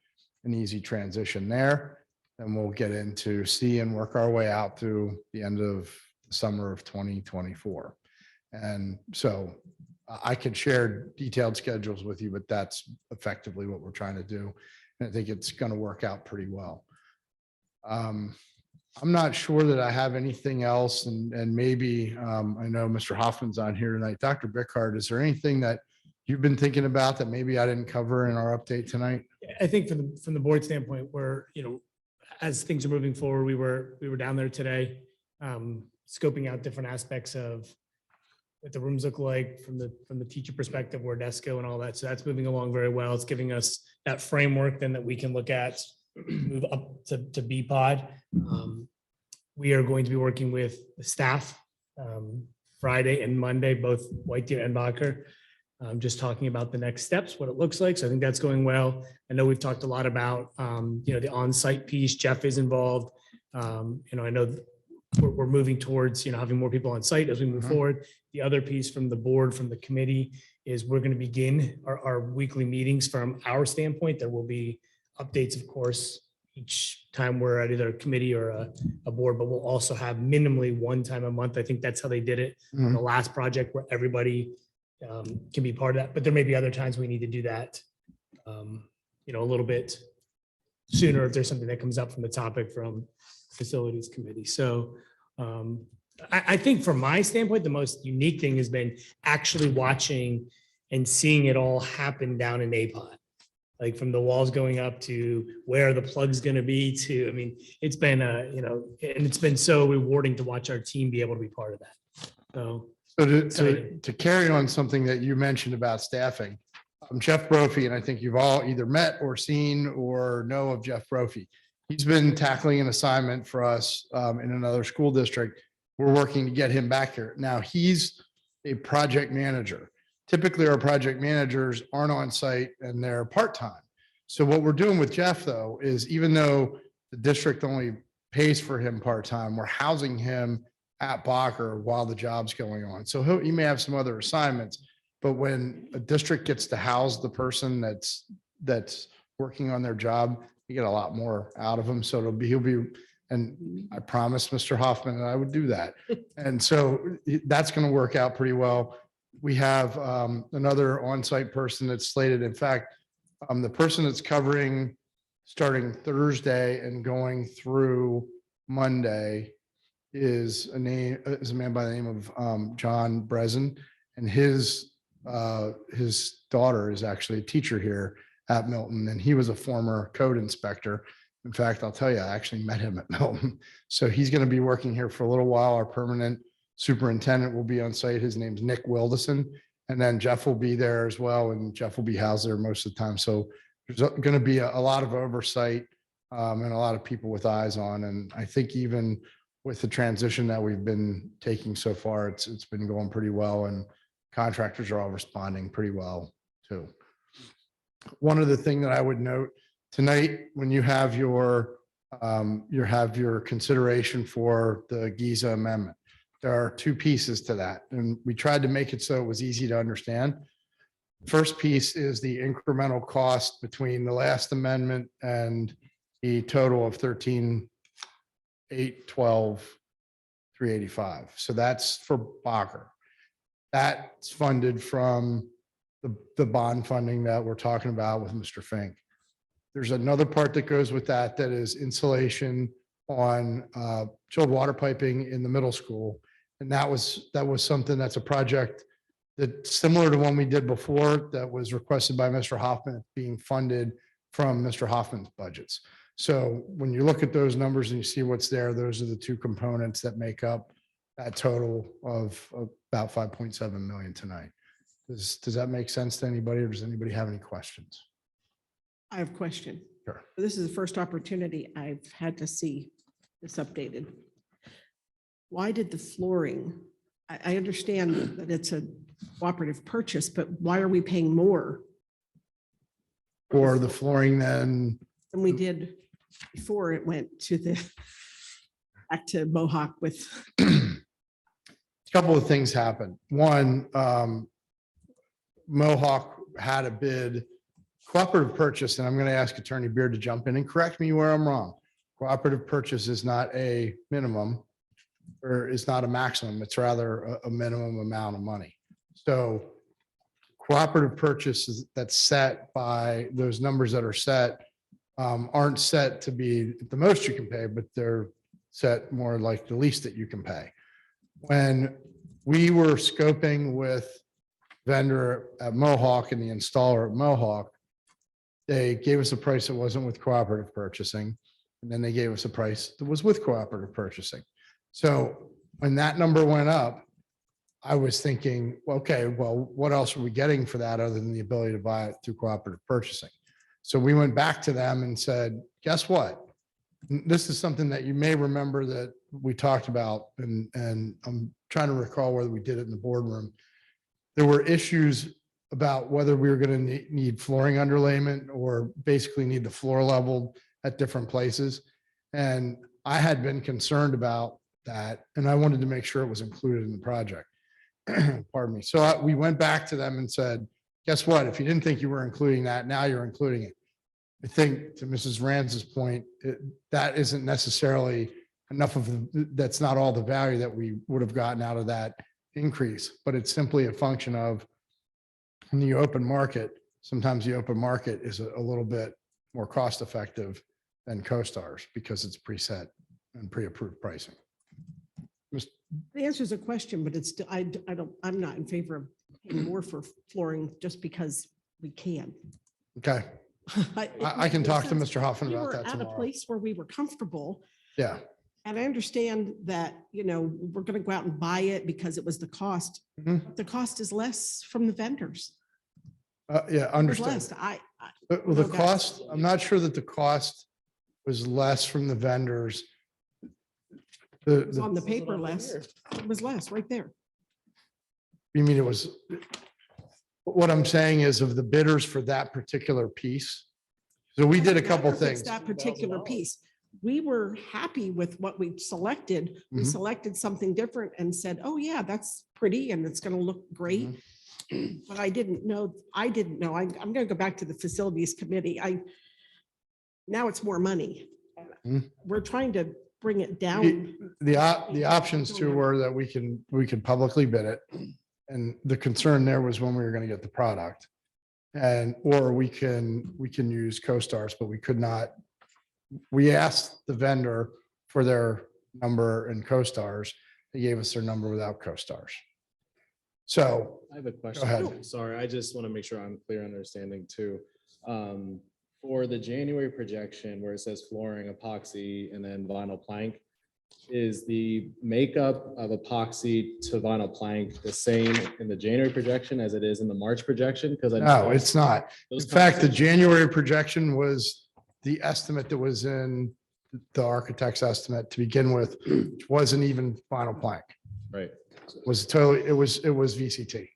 an easy transition there. And we'll get into C and work our way out through the end of the summer of 2024. And so I could share detailed schedules with you, but that's effectively what we're trying to do. And I think it's going to work out pretty well. I'm not sure that I have anything else, and maybe I know Mr. Hoffman's on here tonight. Dr. Bickard, is there anything that you've been thinking about that maybe I didn't cover in our update tonight? I think from the board standpoint, where, as things are moving forward, we were down there today, scoping out different aspects of what the rooms look like from the teacher perspective, where desks go and all that. So that's moving along very well. It's giving us that framework then that we can look at, move up to BPOD. We are going to be working with the staff Friday and Monday, both White Deer and Bacher, just talking about the next steps, what it looks like. So I think that's going well. I know we've talked a lot about, the on-site piece. Jeff is involved. I know we're moving towards, having more people on site as we move forward. The other piece from the board, from the committee, is we're going to begin our weekly meetings from our standpoint. There will be updates, of course, each time we're at either a committee or a board, but we'll also have minimally one time a month. I think that's how they did it on the last project, where everybody can be part of that. But there may be other times we need to do that, a little bit sooner if there's something that comes up from the topic from facilities committee. So I think from my standpoint, the most unique thing has been actually watching and seeing it all happen down in APOD. Like from the walls going up to where the plug's going to be to, it's been, and it's been so rewarding to watch our team be able to be part of that. So to carry on something that you mentioned about staffing, Jeff Brophy, and I think you've all either met or seen or know of Jeff Brophy. He's been tackling an assignment for us in another school district. We're working to get him back here. Now he's a project manager. Typically our project managers aren't on site and they're part-time. So what we're doing with Jeff though, is even though the district only pays for him part-time, we're housing him at Bacher while the job's going on. So he may have some other assignments, but when a district gets to house the person that's working on their job, you get a lot more out of him. So he'll be, and I promised Mr. Hoffman that I would do that. And so that's going to work out pretty well. We have another on-site person that's slated. In fact, the person that's covering starting Thursday and going through Monday is a man by the name of John Brezen, and his daughter is actually a teacher here at Milton, and he was a former code inspector. In fact, I'll tell you, I actually met him at Milton. So he's going to be working here for a little while. Our permanent superintendent will be on site. His name's Nick Wilderson. And then Jeff will be there as well. And Jeff will be housed there most of the time. So there's going to be a lot of oversight and a lot of people with eyes on. And I think even with the transition that we've been taking so far, it's been going pretty well. And contractors are all responding pretty well too. One other thing that I would note tonight, when you have your consideration for the Giza amendment, there are two pieces to that, and we tried to make it so it was easy to understand. First piece is the incremental cost between the last amendment and the total of 13,812,385. So that's for Bacher. That's funded from the bond funding that we're talking about with Mr. Fink. There's another part that goes with that is insulation on chilled water piping in the middle school. And that was something that's a project that's similar to one we did before that was requested by Mr. Hoffman, being funded from Mr. Hoffman's budgets. So when you look at those numbers and you see what's there, those are the two components that make up that total of about 5.7 million tonight. Does that make sense to anybody, or does anybody have any questions? I have a question. Sure. This is the first opportunity I've had to see this updated. Why did the flooring, I understand that it's a cooperative purchase, but why are we paying more Or the flooring then, than we did before it went to back to Mohawk with? a couple of things happened. One, Mohawk had a bid, cooperative purchase, and I'm going to ask Attorney Beard to jump in and correct me where I'm wrong. Cooperative purchase is not a minimum or is not a maximum. It's rather a minimum amount of money. So cooperative purchases that's set by those numbers that are set aren't set to be the most you can pay, but they're set more like the least that you can pay. When we were scoping with vendor at Mohawk and the installer at Mohawk, they gave us a price that wasn't with cooperative purchasing. And then they gave us a price that was with cooperative purchasing. So when that number went up, I was thinking, okay, well, what else are we getting for that other than the ability to buy it through cooperative purchasing? So we went back to them and said, guess what? This is something that you may remember that we talked about, and I'm trying to recall whether we did it in the boardroom. There were issues about whether we were going to need flooring underlayment or basically need the floor leveled at different places. And I had been concerned about that, and I wanted to make sure it was included in the project. Pardon me. So we went back to them and said, guess what? If you didn't think you were including that, now you're including it. I think to Mrs. Ranz's point, that isn't necessarily enough of, that's not all the value that we would have gotten out of that increase, but it's simply a function of in the open market, sometimes the open market is a little bit more cost effective than CoStar's because it's preset and pre-approved pricing. The answer is a question, but it's, I'm not in favor of paying more for flooring just because we can. Okay. I can talk to Mr. Hoffman about that At a tomorrow. place where we were comfortable. Yeah. And I understand that, we're going to go out and buy it because it was the cost. Mhm. The cost is less from the vendors. Yeah, It's understood. less. Well, the cost, I'm not sure that the cost was less from the vendors. It was on the paper less. It was less right there. You mean it was, what I'm saying is of the bidders for that particular piece. So we did a couple It's things. that particular piece. We were happy with what we selected. We Mhm. selected something different and said, oh yeah, that's pretty and it's going to look great. But I didn't know. I'm going to go back to the facilities committee. Now it's more money. Mhm. We're trying to bring it down. The options too were that we can publicly bid it. And the concern there was when we were going to get the product. Or we can use CoStar's, but we could not. We asked the vendor for their number in CoStar's. They gave us their number without CoStar's. So I have a question. ahead. Sorry, I just want to make sure I'm clear understanding too. For the January projection where it says flooring, epoxy, and then vinyl plank, is the makeup of epoxy to vinyl plank the same in the January projection as it is in the March projection? Because no, it's not. In fact, the January projection was the estimate that was in the architect's estimate to begin with, which wasn't even vinyl plank. Right. It was VCT.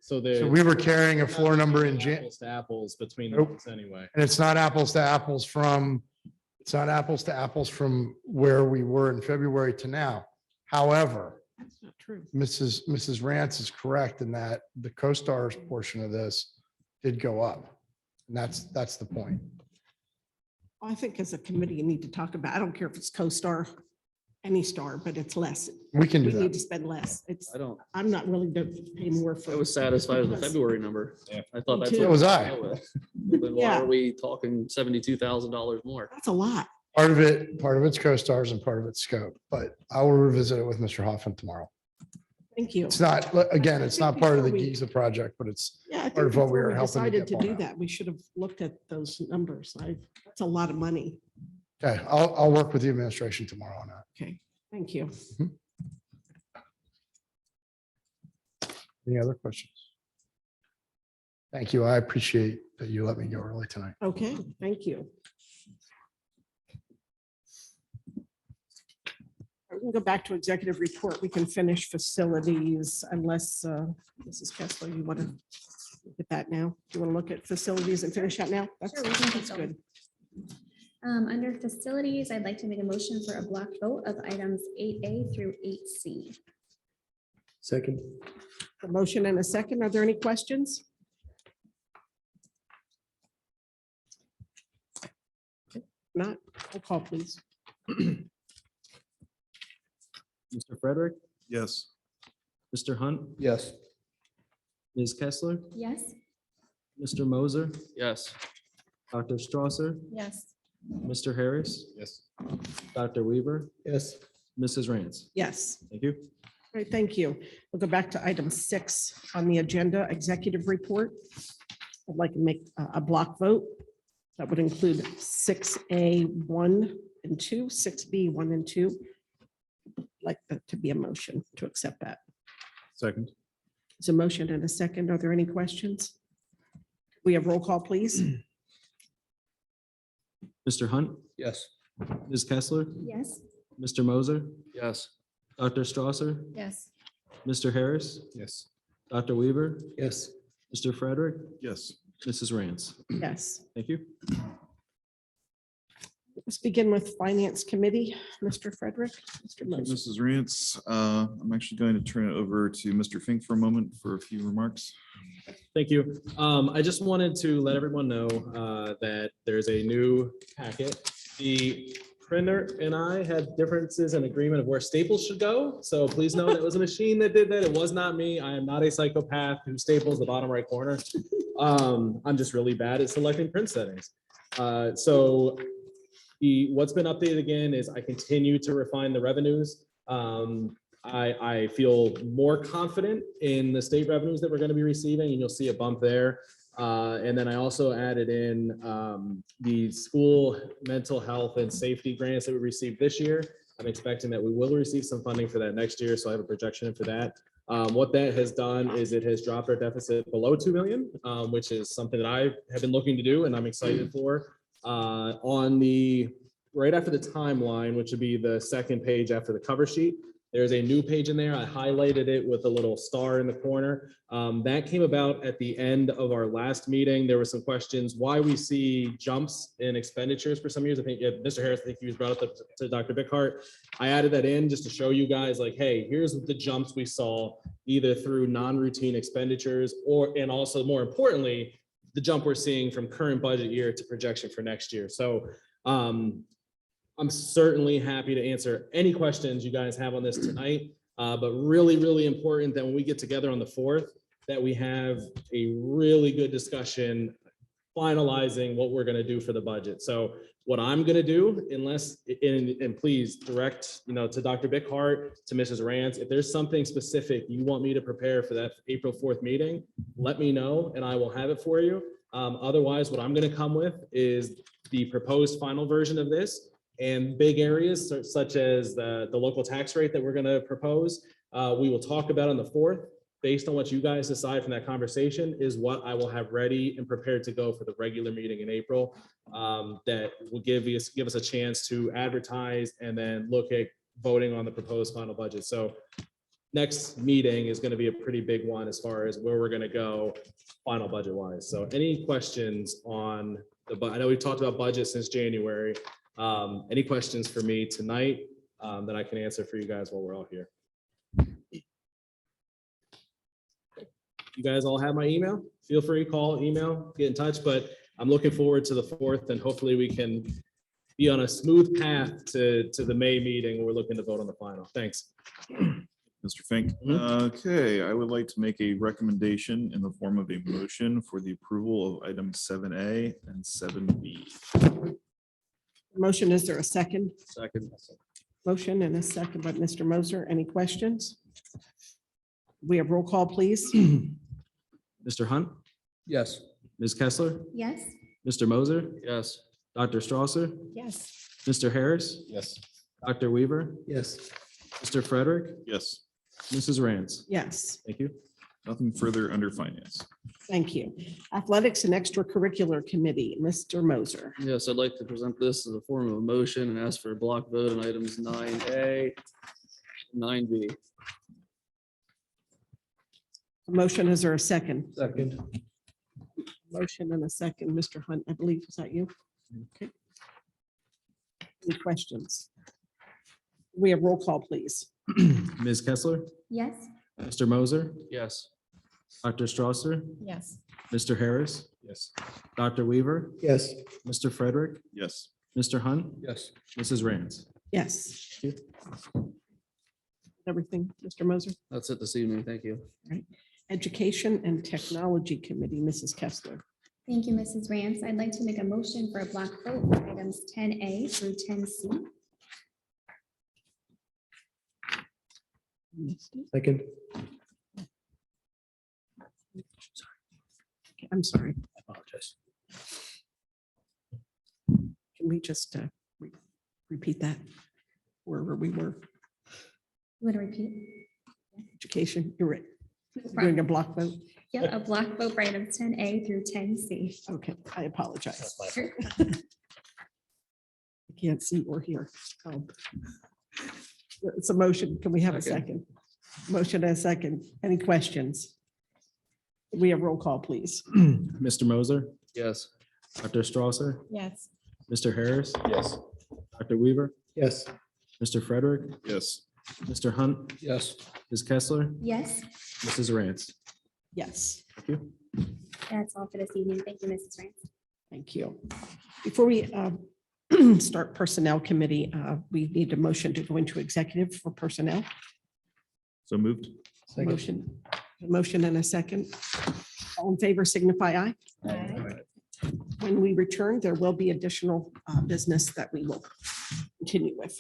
So we were carrying a floor number in Jan. Apples to apples between the Nope. months anyway. And it's not apples to apples from where we were in February to now. However, That's not true. Mrs. Rance is correct in that the CoStar's portion of this did go up. And that's the point. I think as a committee, you need to talk about, I don't care if it's CoStar, any star, but it's less. We can do We need that. to spend less. I I'm not willing to pay more for. I was satisfied with the because- February number. Yeah. I thought Me that's. too. what So was we I. dealt with. Then why Yeah. are we talking $72,000 more? That's a lot. Part of it's CoStar's and part of it's scope, but I will revisit it with Mr. Hoffman tomorrow. Thank you. It's not, again, it's not part of the Before we- Giza project, but it's Yeah, I part think of what we before were we helping to decided get to bought do out. that, we should have looked at those numbers. That's a lot of money. Okay, I'll work with the administration tomorrow on that. Okay, thank you. Any other questions? Thank you. I appreciate that you let me go early tonight. Okay, thank you. We can go back to executive report. We can finish facilities unless Mrs. Kessler, you want to look at that now? Do you want to look at facilities and finish that now? Sure, we can keep That's going. good. Under facilities, I'd like to make a motion for a block vote of items 8A through 8C. Second. A motion and a second. Are there any questions? Not, roll call, please. Mr. Frederick, Yes. Mr. Hunt, Yes. Ms. Kessler, Yes? Mr. Moser, Yes. Dr. Strasser, Yes. Mr. Harris, Yes. Dr. Weaver, Yes. Mrs. Rance. Yes. Thank you. All right, thank you. We'll go back to item 6 on the agenda, executive report. I'd like to make a block vote. That would include 6A1 and 2, 6B 1 and 2. Like that to be a motion to accept that. Second. It's a motion and a second. Are there any questions? We have roll call, please. Mr. Hunt, Yes. Ms. Kessler, Yes? Mr. Moser, Yes. Dr. Strasser, Yes. Mr. Harris, Yes. Dr. Weaver, Yes. Mr. Frederick, Yes. Mrs. Rance. Yes. Thank you. Let's begin with Finance Committee. Mr. Frederick. Mr. Moser. Mrs. Rance, I'm actually going to turn it over to Mr. Fink for a moment for a few remarks. Thank you. I just wanted to let everyone know that there's a new packet. The printer and I had differences in agreement of where staples should go. So please know that it was a machine that did that. It was not me. I am not a psychopath who staples the bottom right corner. I'm just really bad at selecting print settings. What's been updated again is I continue to refine the revenues. I feel more confident in the state revenues that we're going to be receiving, and you'll see a bump there. And then I also added in the school mental health and safety grants that we received this year. I'm expecting that we will receive some funding for that next year, so I have a projection for that. What that has done is it has dropped our deficit below 2 million, which is something that I have been looking to do and I'm excited for. Right after the timeline, which would be the second page after the cover sheet, there's a new page in there. I highlighted it with a little star in the corner. That came about at the end of our last meeting. There were some questions why we see jumps in expenditures for some years. I think Mr. Harris, I think he was brought up to Dr. Bickhart. I added that in just to show you guys like, hey, here's the jumps we saw either through non-routine expenditures and also more importantly, the jump we're seeing from current budget year to projection for next year. So I'm certainly happy to answer any questions you guys have on this tonight, but really, really important that when we get together on the 4th, that we have a really good discussion finalizing what we're going to do for the budget. So what I'm going to do, and please direct, to Dr. Bickhart, to Mrs. Rance, if there's something specific you want me to prepare for that April 4th meeting, let me know and I will have it for you. Otherwise, what I'm going to come with is the proposed final version of this. And big areas such as the local tax rate that we're going to propose, we will talk about on the 4th. Based on what you guys decide from that conversation is what I will have ready and prepared to go for the regular meeting in April. That will give us a chance to advertise and then look at voting on the proposed final budget. So next meeting is going to be a pretty big one as far as where we're going to go final budget wise. So any questions on I know we've talked about budget since January. Any questions for me tonight that I can answer for you guys while we're all here? You guys all have my email? Feel free to call, email, get in touch, but I'm looking forward to the 4th and hopefully we can be on a smooth path to the May meeting. We're looking to vote on the final. Thanks. Mr. Fink. Okay, I would like to make a recommendation in the form of a motion for the approval of items 7A and 7B. Motion, is there a second? Second. Motion and a second by Mr. Moser. Any questions? We have roll call, please. Mr. Hunt, Yes. Ms. Kessler, Yes. Mr. Moser, Yes. Dr. Strasser, Yes. Mr. Harris, Yes. Dr. Weaver, Yes. Mr. Frederick, Yes. Mrs. Rance. Yes, Thank you. Nothing further under finance. thank you. Athletics and Extracurricular Committee, Mr. Moser. Yes, I'd like to present this as a form of a motion and ask for a block vote on items 9A, 9B. Motion, is there a second? Second. Motion and a second. Mr. Hunt, I believe, is that you? Okay. Any questions? We have roll call, please. Ms. Kessler, Yes. Mr. Moser, Yes. Dr. Strasser, Yes. Mr. Harris, Yes. Dr. Weaver, Yes. Mr. Frederick, Yes. Mr. Hunt, Yes. Mrs. Rance. Yes. Thank Everything, Mr. Moser? That's it this evening. Thank you. Education and Technology Committee, Mrs. Kessler. Thank you, Mrs. Rance. I'd like to make a motion for a block vote for items 10A through 10C. Second. I'm sorry. I apologize. Can we just repeat that? Wherever we were, Want to repeat? education, you're right. Doing a block vote? Yeah, a block vote for items 10A through 10C. Okay, I apologize. Sure. I can't see or hear. It's a motion. Can we have a second? Motion and a second. Any questions? We have roll call, please. Mr. Moser, Yes. Dr. Strasser, Yes. Mr. Harris, Yes. Dr. Weaver, Yes. Mr. Frederick, Yes. Mr. Hunt, Yes. Ms. Kessler, Yes, Mrs. Rance. Yes, Thank you. that's all for this evening. Thank you, Mrs. Rance. thank you. Before we start Personnel Committee, we need a motion to go into executive for personnel. So moved. Motion, a motion and a second. All in favor signify aye. When we return, there will be additional business that we will continue with.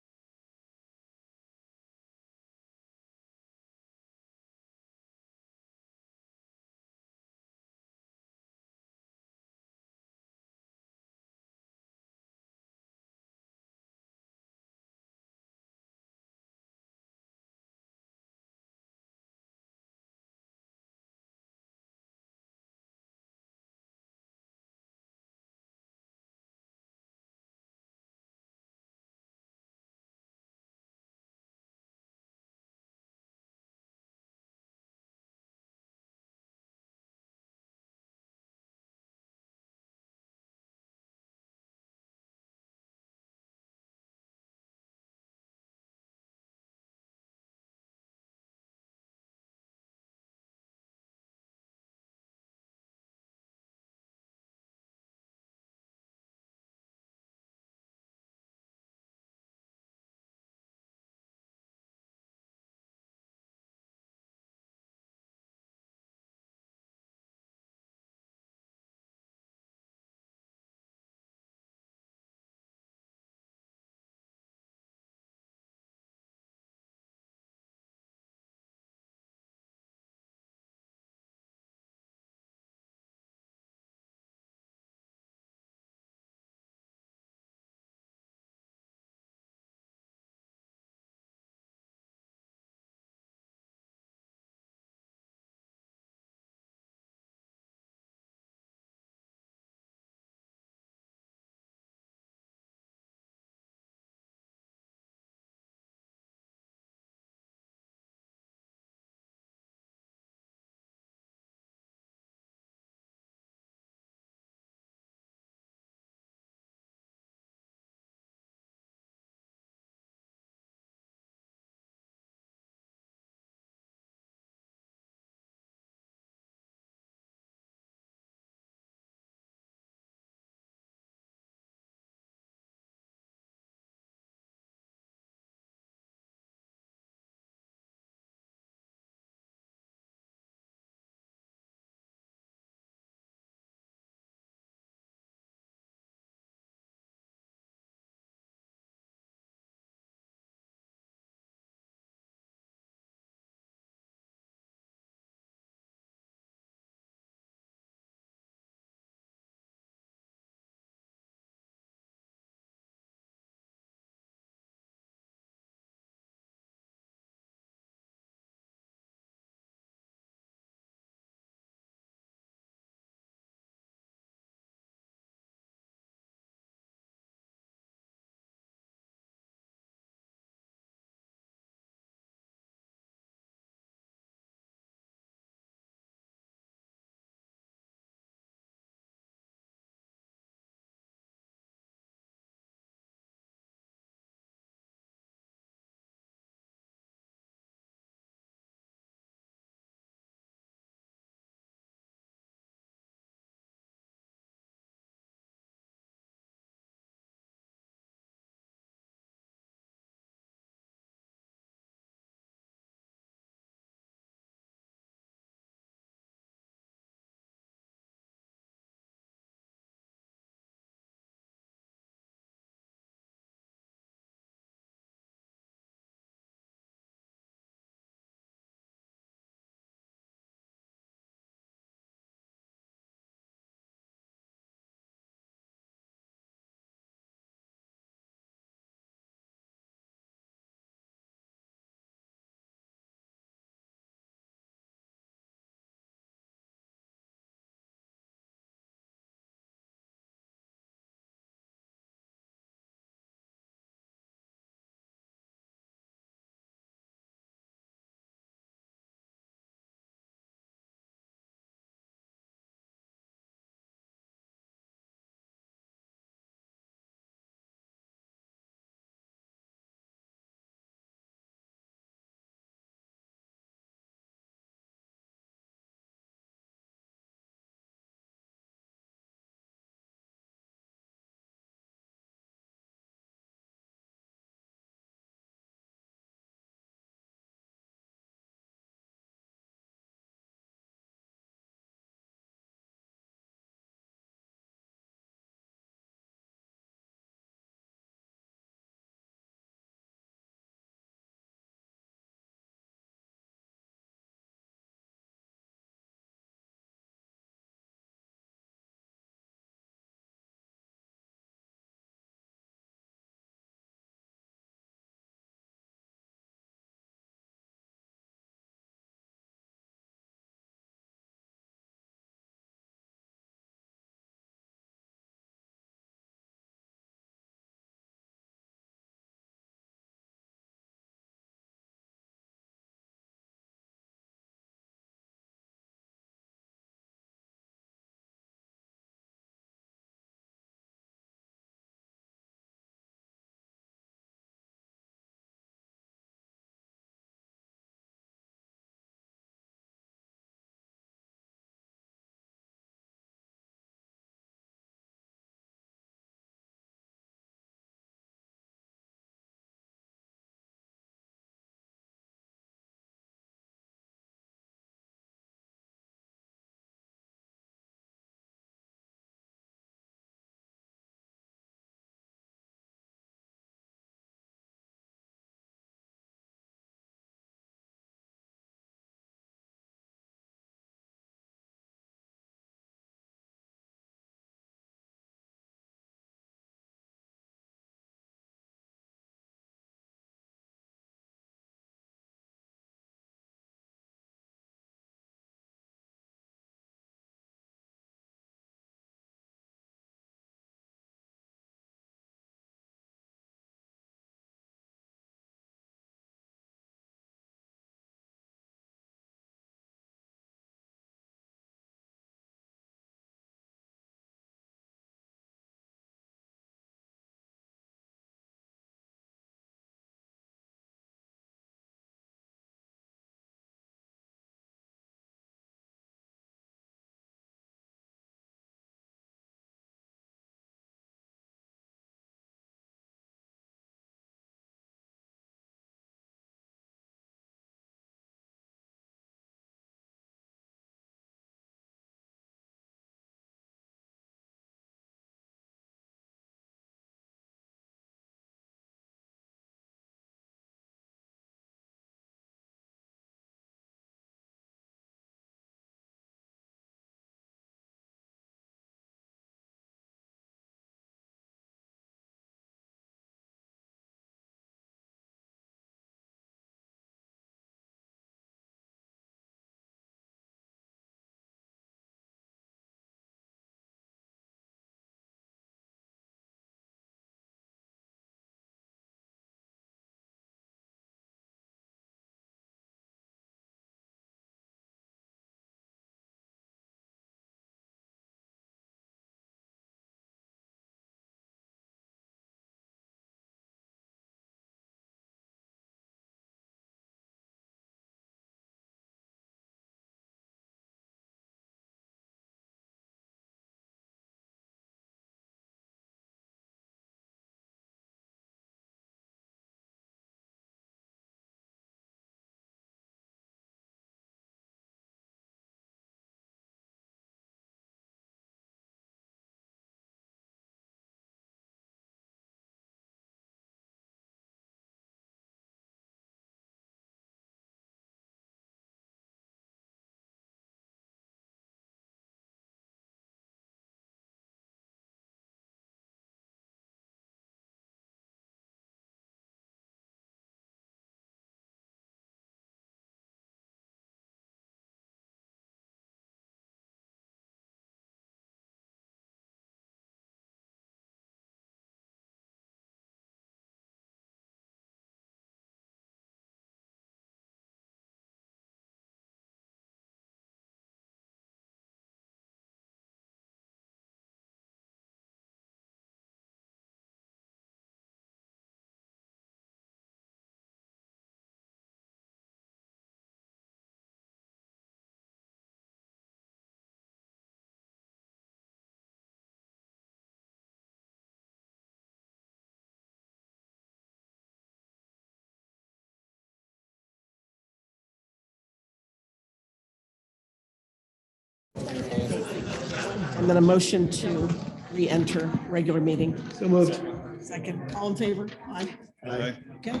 And then a motion to re-enter regular meeting. So moved. Second, all in favor? Aye. Aye. Okay.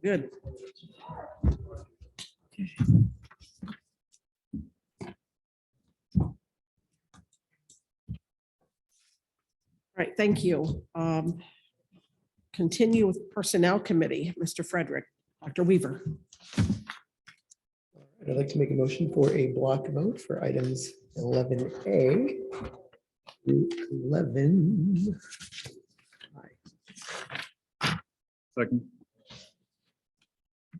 Good. All right, thank you. Continue with Personnel Committee, Mr. Frederick, Dr. Weaver. I'd like to make a motion for a block vote for items 11A through 11. Second.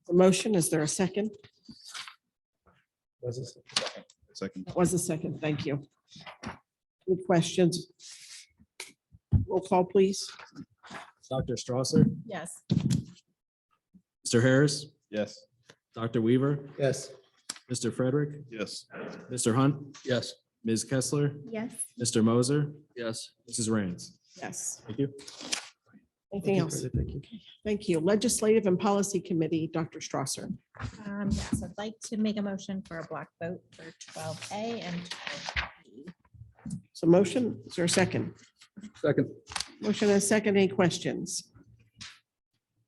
The motion, is there a second? Was this? Second. That was a second, thank you. Any questions? Roll call, please. Dr. Strasser, Yes. Mr. Harris, Yes. Dr. Weaver, Yes. Mr. Frederick, Yes. Mr. Hunt, Yes. Ms. Kessler, Yes. Mr. Moser, Yes. Mrs. Rains. Yes. Thank you. Anything else? Thank you. Thank you. Legislative and Policy Committee, Dr. Strasser. Yes, I'd like to make a motion for a block vote for 12A and 12B. So motion, is there a second? Second. Motion and a second. Any questions?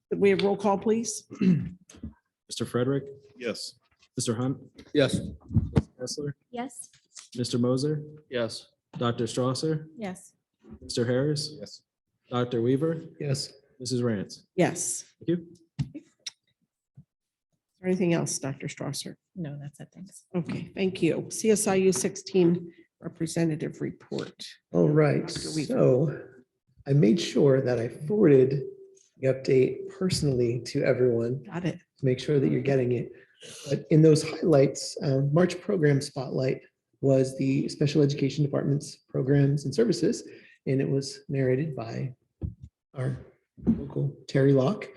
Could we have roll call, please? Mr. Frederick, Yes. Mr. Hunt, Yes. Ms. Kessler, Yes. Mr. Moser, Yes. Dr. Strasser, Yes. Mr. Harris, Yes. Dr. Weaver, Yes. Mrs. Rains. Yes. Thank you. Is there anything else, Dr. Strasser? No, that's it. Thanks. Okay, thank you. CSIU 16 Representative Report. All right, Dr. Weaver. so I made sure that I forwarded the update personally to everyone Got it. to make sure that you're getting it. But in those highlights, March program spotlight was the Special Education Department's programs and services, and it was narrated by our local Terry Locke,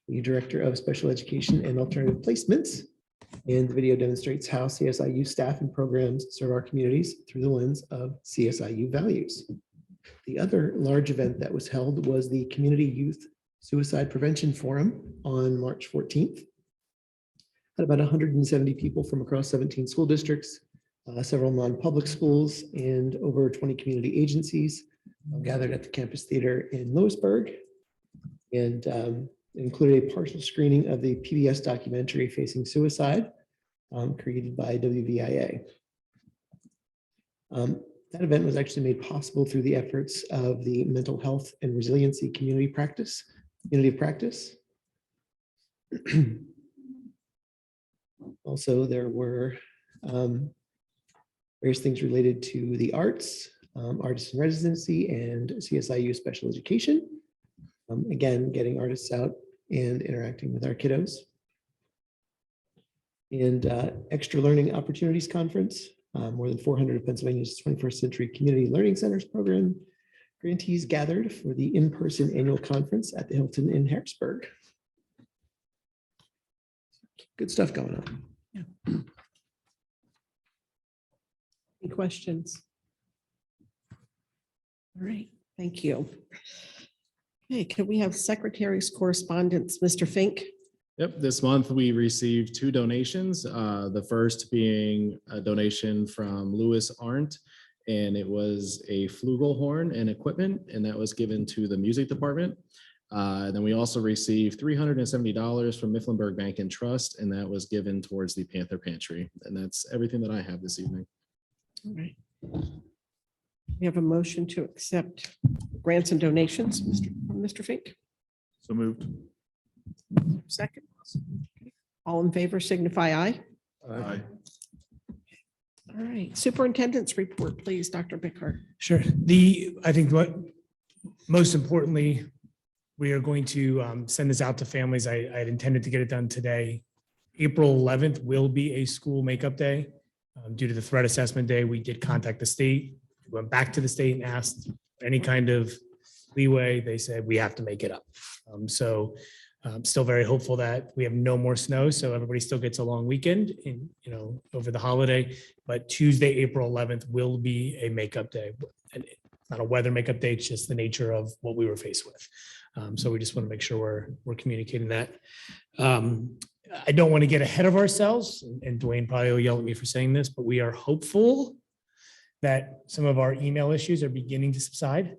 the Director of Special Education and Alternative Placements. And the video demonstrates how CSIU staff and programs serve our communities through the lens of CSIU values. The other large event that was held was the Community Youth Suicide Prevention Forum on March 14th. Had about 170 people from across 17 school districts, several non-public schools, and over 20 community agencies gathered at the campus theater in Lewisburg, and included a partial screening of the PBS documentary Facing Suicide, created by WVIA. That event was actually made possible through the efforts of the Mental Health and Resiliency Community of Practice. Also, there were various things related to the arts, artists in residency, and CSIU special education. Again, getting artists out and interacting with our kiddos. And Extra Learning Opportunities Conference, more than 400 of Pennsylvania's 21st Century Community Learning Centers program grantees gathered for the in-person annual conference at the Hilton in Harrisburg. Good stuff going on. Any questions? All right, thank you. Okay, can we have Secretary's correspondence, Mr. Fink? Yep, this month we received 2 donations. The first being a donation from Louis Arndt, and it was a flugelhorn and equipment, and that was given to the music department. Then we also received $370 from Mifflinburg Bank and Trust, and that was given towards the Panther Pantry. And that's everything that I have this evening. All right. We have a motion to accept grants and donations, Mr. Fink. So moved. Second. All in favor signify aye. Aye. All right, Superintendent's report, please, Dr. Bicker. Sure. I think what most importantly, we are going to send this out to families. I had intended to get it done today. April 11th will be a school makeup day. Due to the threat assessment day, we did contact the state. We went back to the state and asked for any kind of leeway. They said we have to make it up. So I'm still very hopeful that we have no more snow, so everybody still gets a long weekend in, over the holiday. But Tuesday, April 11th will be a makeup day. And it's not a weather makeup day, it's just the nature of what we were faced with. So we just want to make sure we're communicating that. I don't want to get ahead of ourselves, and Dwayne probably will yell at me for saying this, but we are hopeful that some of our email issues are beginning to subside.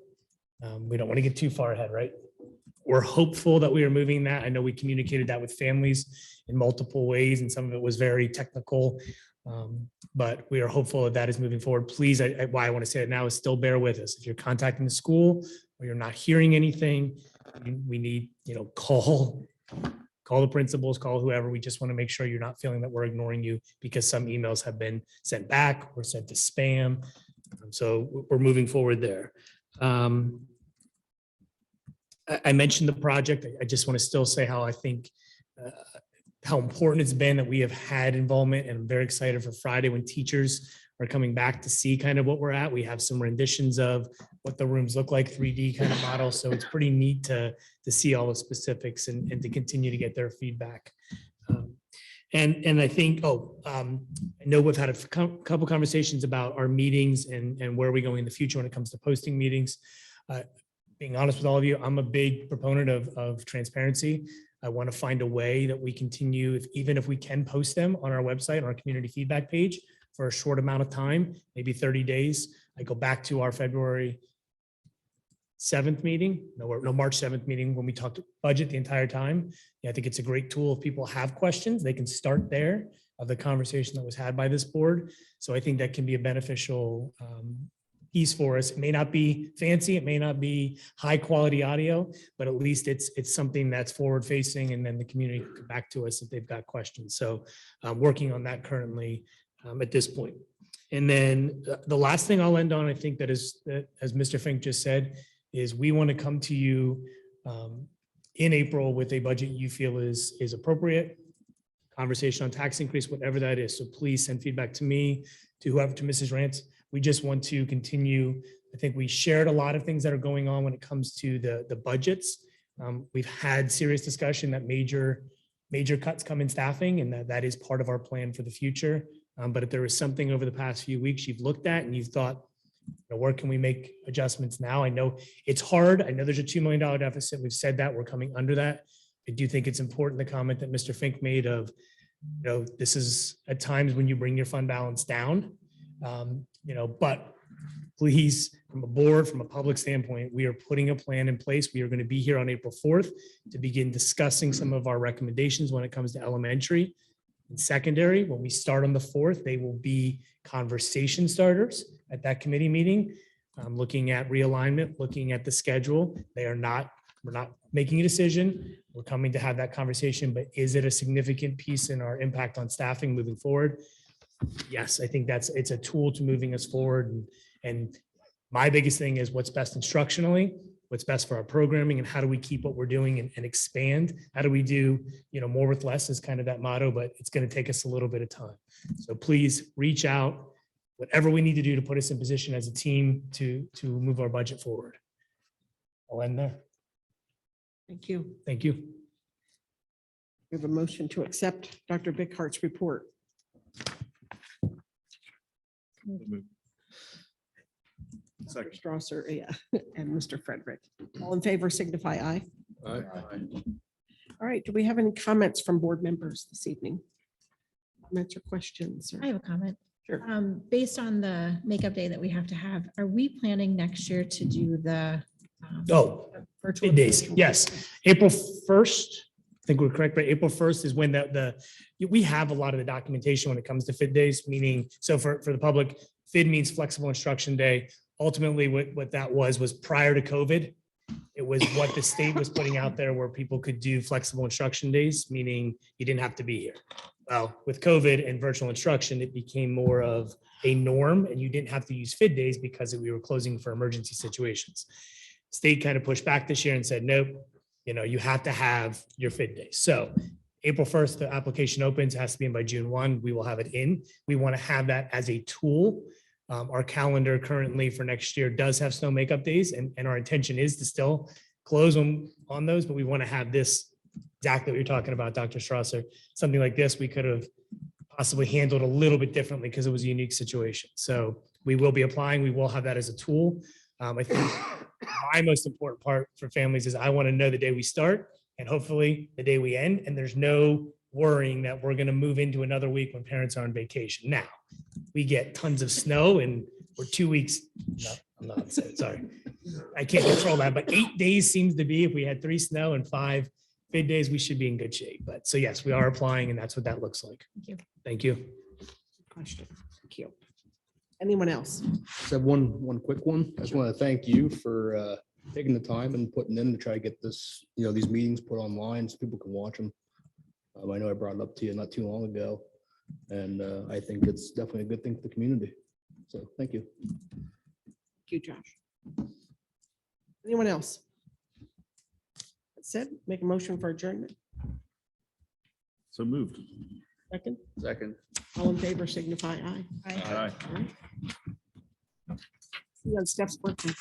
We don't want to get too far ahead, right? We're hopeful that we are moving that. I know we communicated that with families in multiple ways, and some of it was very technical. But we are hopeful that that is moving forward. Please, why I want to say it now is still bear with us. If you're contacting the school or you're not hearing anything, we need, call the principals, call whoever. We just want to make sure you're not feeling that we're ignoring you because some emails have been sent back or sent to spam. So we're moving forward there. I mentioned the project. I just want to still say how I think how important it's been that we have had involvement, and I'm very excited for Friday when teachers are coming back to see kind of what we're at. We have some renditions of what the rooms look like, 3D kind of model. So it's pretty neat to see all the specifics and to continue to get their feedback. And I think, I know we've had a couple conversations about our meetings and where are we going in the future when it comes to posting meetings. Being honest with all of you, I'm a big proponent of transparency. I want to find a way that we continue, even if we can post them on our website, on our community feedback page for a short amount of time, maybe 30 days. I go back to our February 7th meeting, no, March 7th meeting when we talked budget the entire time. Yeah, I think it's a great tool. If people have questions, they can start there of the conversation that was had by this board. So I think that can be a beneficial piece for us. It may not be fancy, it may not be high quality audio, but at least it's something that's forward facing, and then the community can come back to us if they've got questions. So I'm working on that currently at this point. And then the last thing I'll end on, I think that is, that as Mr. Fink just said, is we want to come to you in April with a budget you feel is appropriate, conversation on tax increase, whatever that is. So please send feedback to me, to whoever, to Mrs. Rance. We just want to continue. I think we shared a lot of things that are going on when it comes to the budgets. We've had serious discussion that major cuts come in staffing, and that is part of our plan for the future. But if there is something over the past few weeks you've looked at and you've thought, where can we make adjustments now? I know it's hard. I know there's a $2 million deficit. We've said that we're coming under that. I do think it's important, the comment that Mr. Fink made of, this is at times when you bring your fund balance down. But please, from a board, from a public standpoint, we are putting a plan in place. We are going to be here on April 4th to begin discussing some of our recommendations when it comes to elementary and secondary. When we start on the 4th, they will be conversation starters at that committee meeting, looking at realignment, looking at the schedule. We're not making a decision. We're coming to have that conversation, but is it a significant piece in our impact on staffing moving forward? Yes, I think it's a tool to moving us forward. And my biggest thing is what's best instructionally, what's best for our programming, and how do we keep what we're doing and expand? How do we do, more with less is kind of that motto, but it's going to take us a little bit of time. So please reach out, whatever we need to do to put us in position as a team to move our budget forward. I'll end there. Thank you. Thank you. We have a motion to accept Dr. Bickhart's report. Dr. Strasser, yeah, and Mr. Frederick. All in favor signify aye. Aye. All right, do we have any comments from board members this evening? Comments or questions? I have a comment. Sure. Based on the makeup day that we have to have, are we planning next year to do the virtual Days? Yes, April 1st. I think we're correct, right? April 1st is when we have a lot of the documentation when it comes to FID days, meaning, so for the public, FID means flexible instruction day. Ultimately, what that was prior to COVID. It was what the state was putting out there where people could do flexible instruction days, meaning you didn't have to be here. Well, with COVID and virtual instruction, it became more of a norm, and you didn't have to use FID days because we were closing for emergency situations. State kind of pushed back this year and said, nope, you have to have your FID days. So April 1st, the application opens, has to be in by June 1. We will have it in. We want to have that as a tool. Our calendar currently for next year does have snow makeup days, and our intention is to still close on those, but we want to have this exactly what you're talking about, Dr. Strasser. Something like this, we could have possibly handled a little bit differently because it was a unique situation. So we will be applying. We will have that as a tool. I think my most important part for families is I want to know the day we start and hopefully the day we end, and there's no worrying that we're going to move into another week when parents are on vacation. Now, we get tons of snow and we're 2 weeks. No, I'm not upset, sorry. I can't control that, but 8 days seems to be, if we had 3 snow and 5 big days, we should be in good shape. But so yes, we are applying and that's what that looks like. Thank you. Thank you. Question. Thank you. Anyone else? Just have one quick one. I just want to thank you for taking the time and putting in to try to get this, these meetings put online so people can watch them. I know I brought it up to you not too long ago, and I think it's definitely a good thing for the community. So thank you. Thank you, Josh. Anyone else? That's it. Make a motion for adjournment. So moved. Second, Second. all in favor signify aye. Aye. All right. See you on Steph's birthday.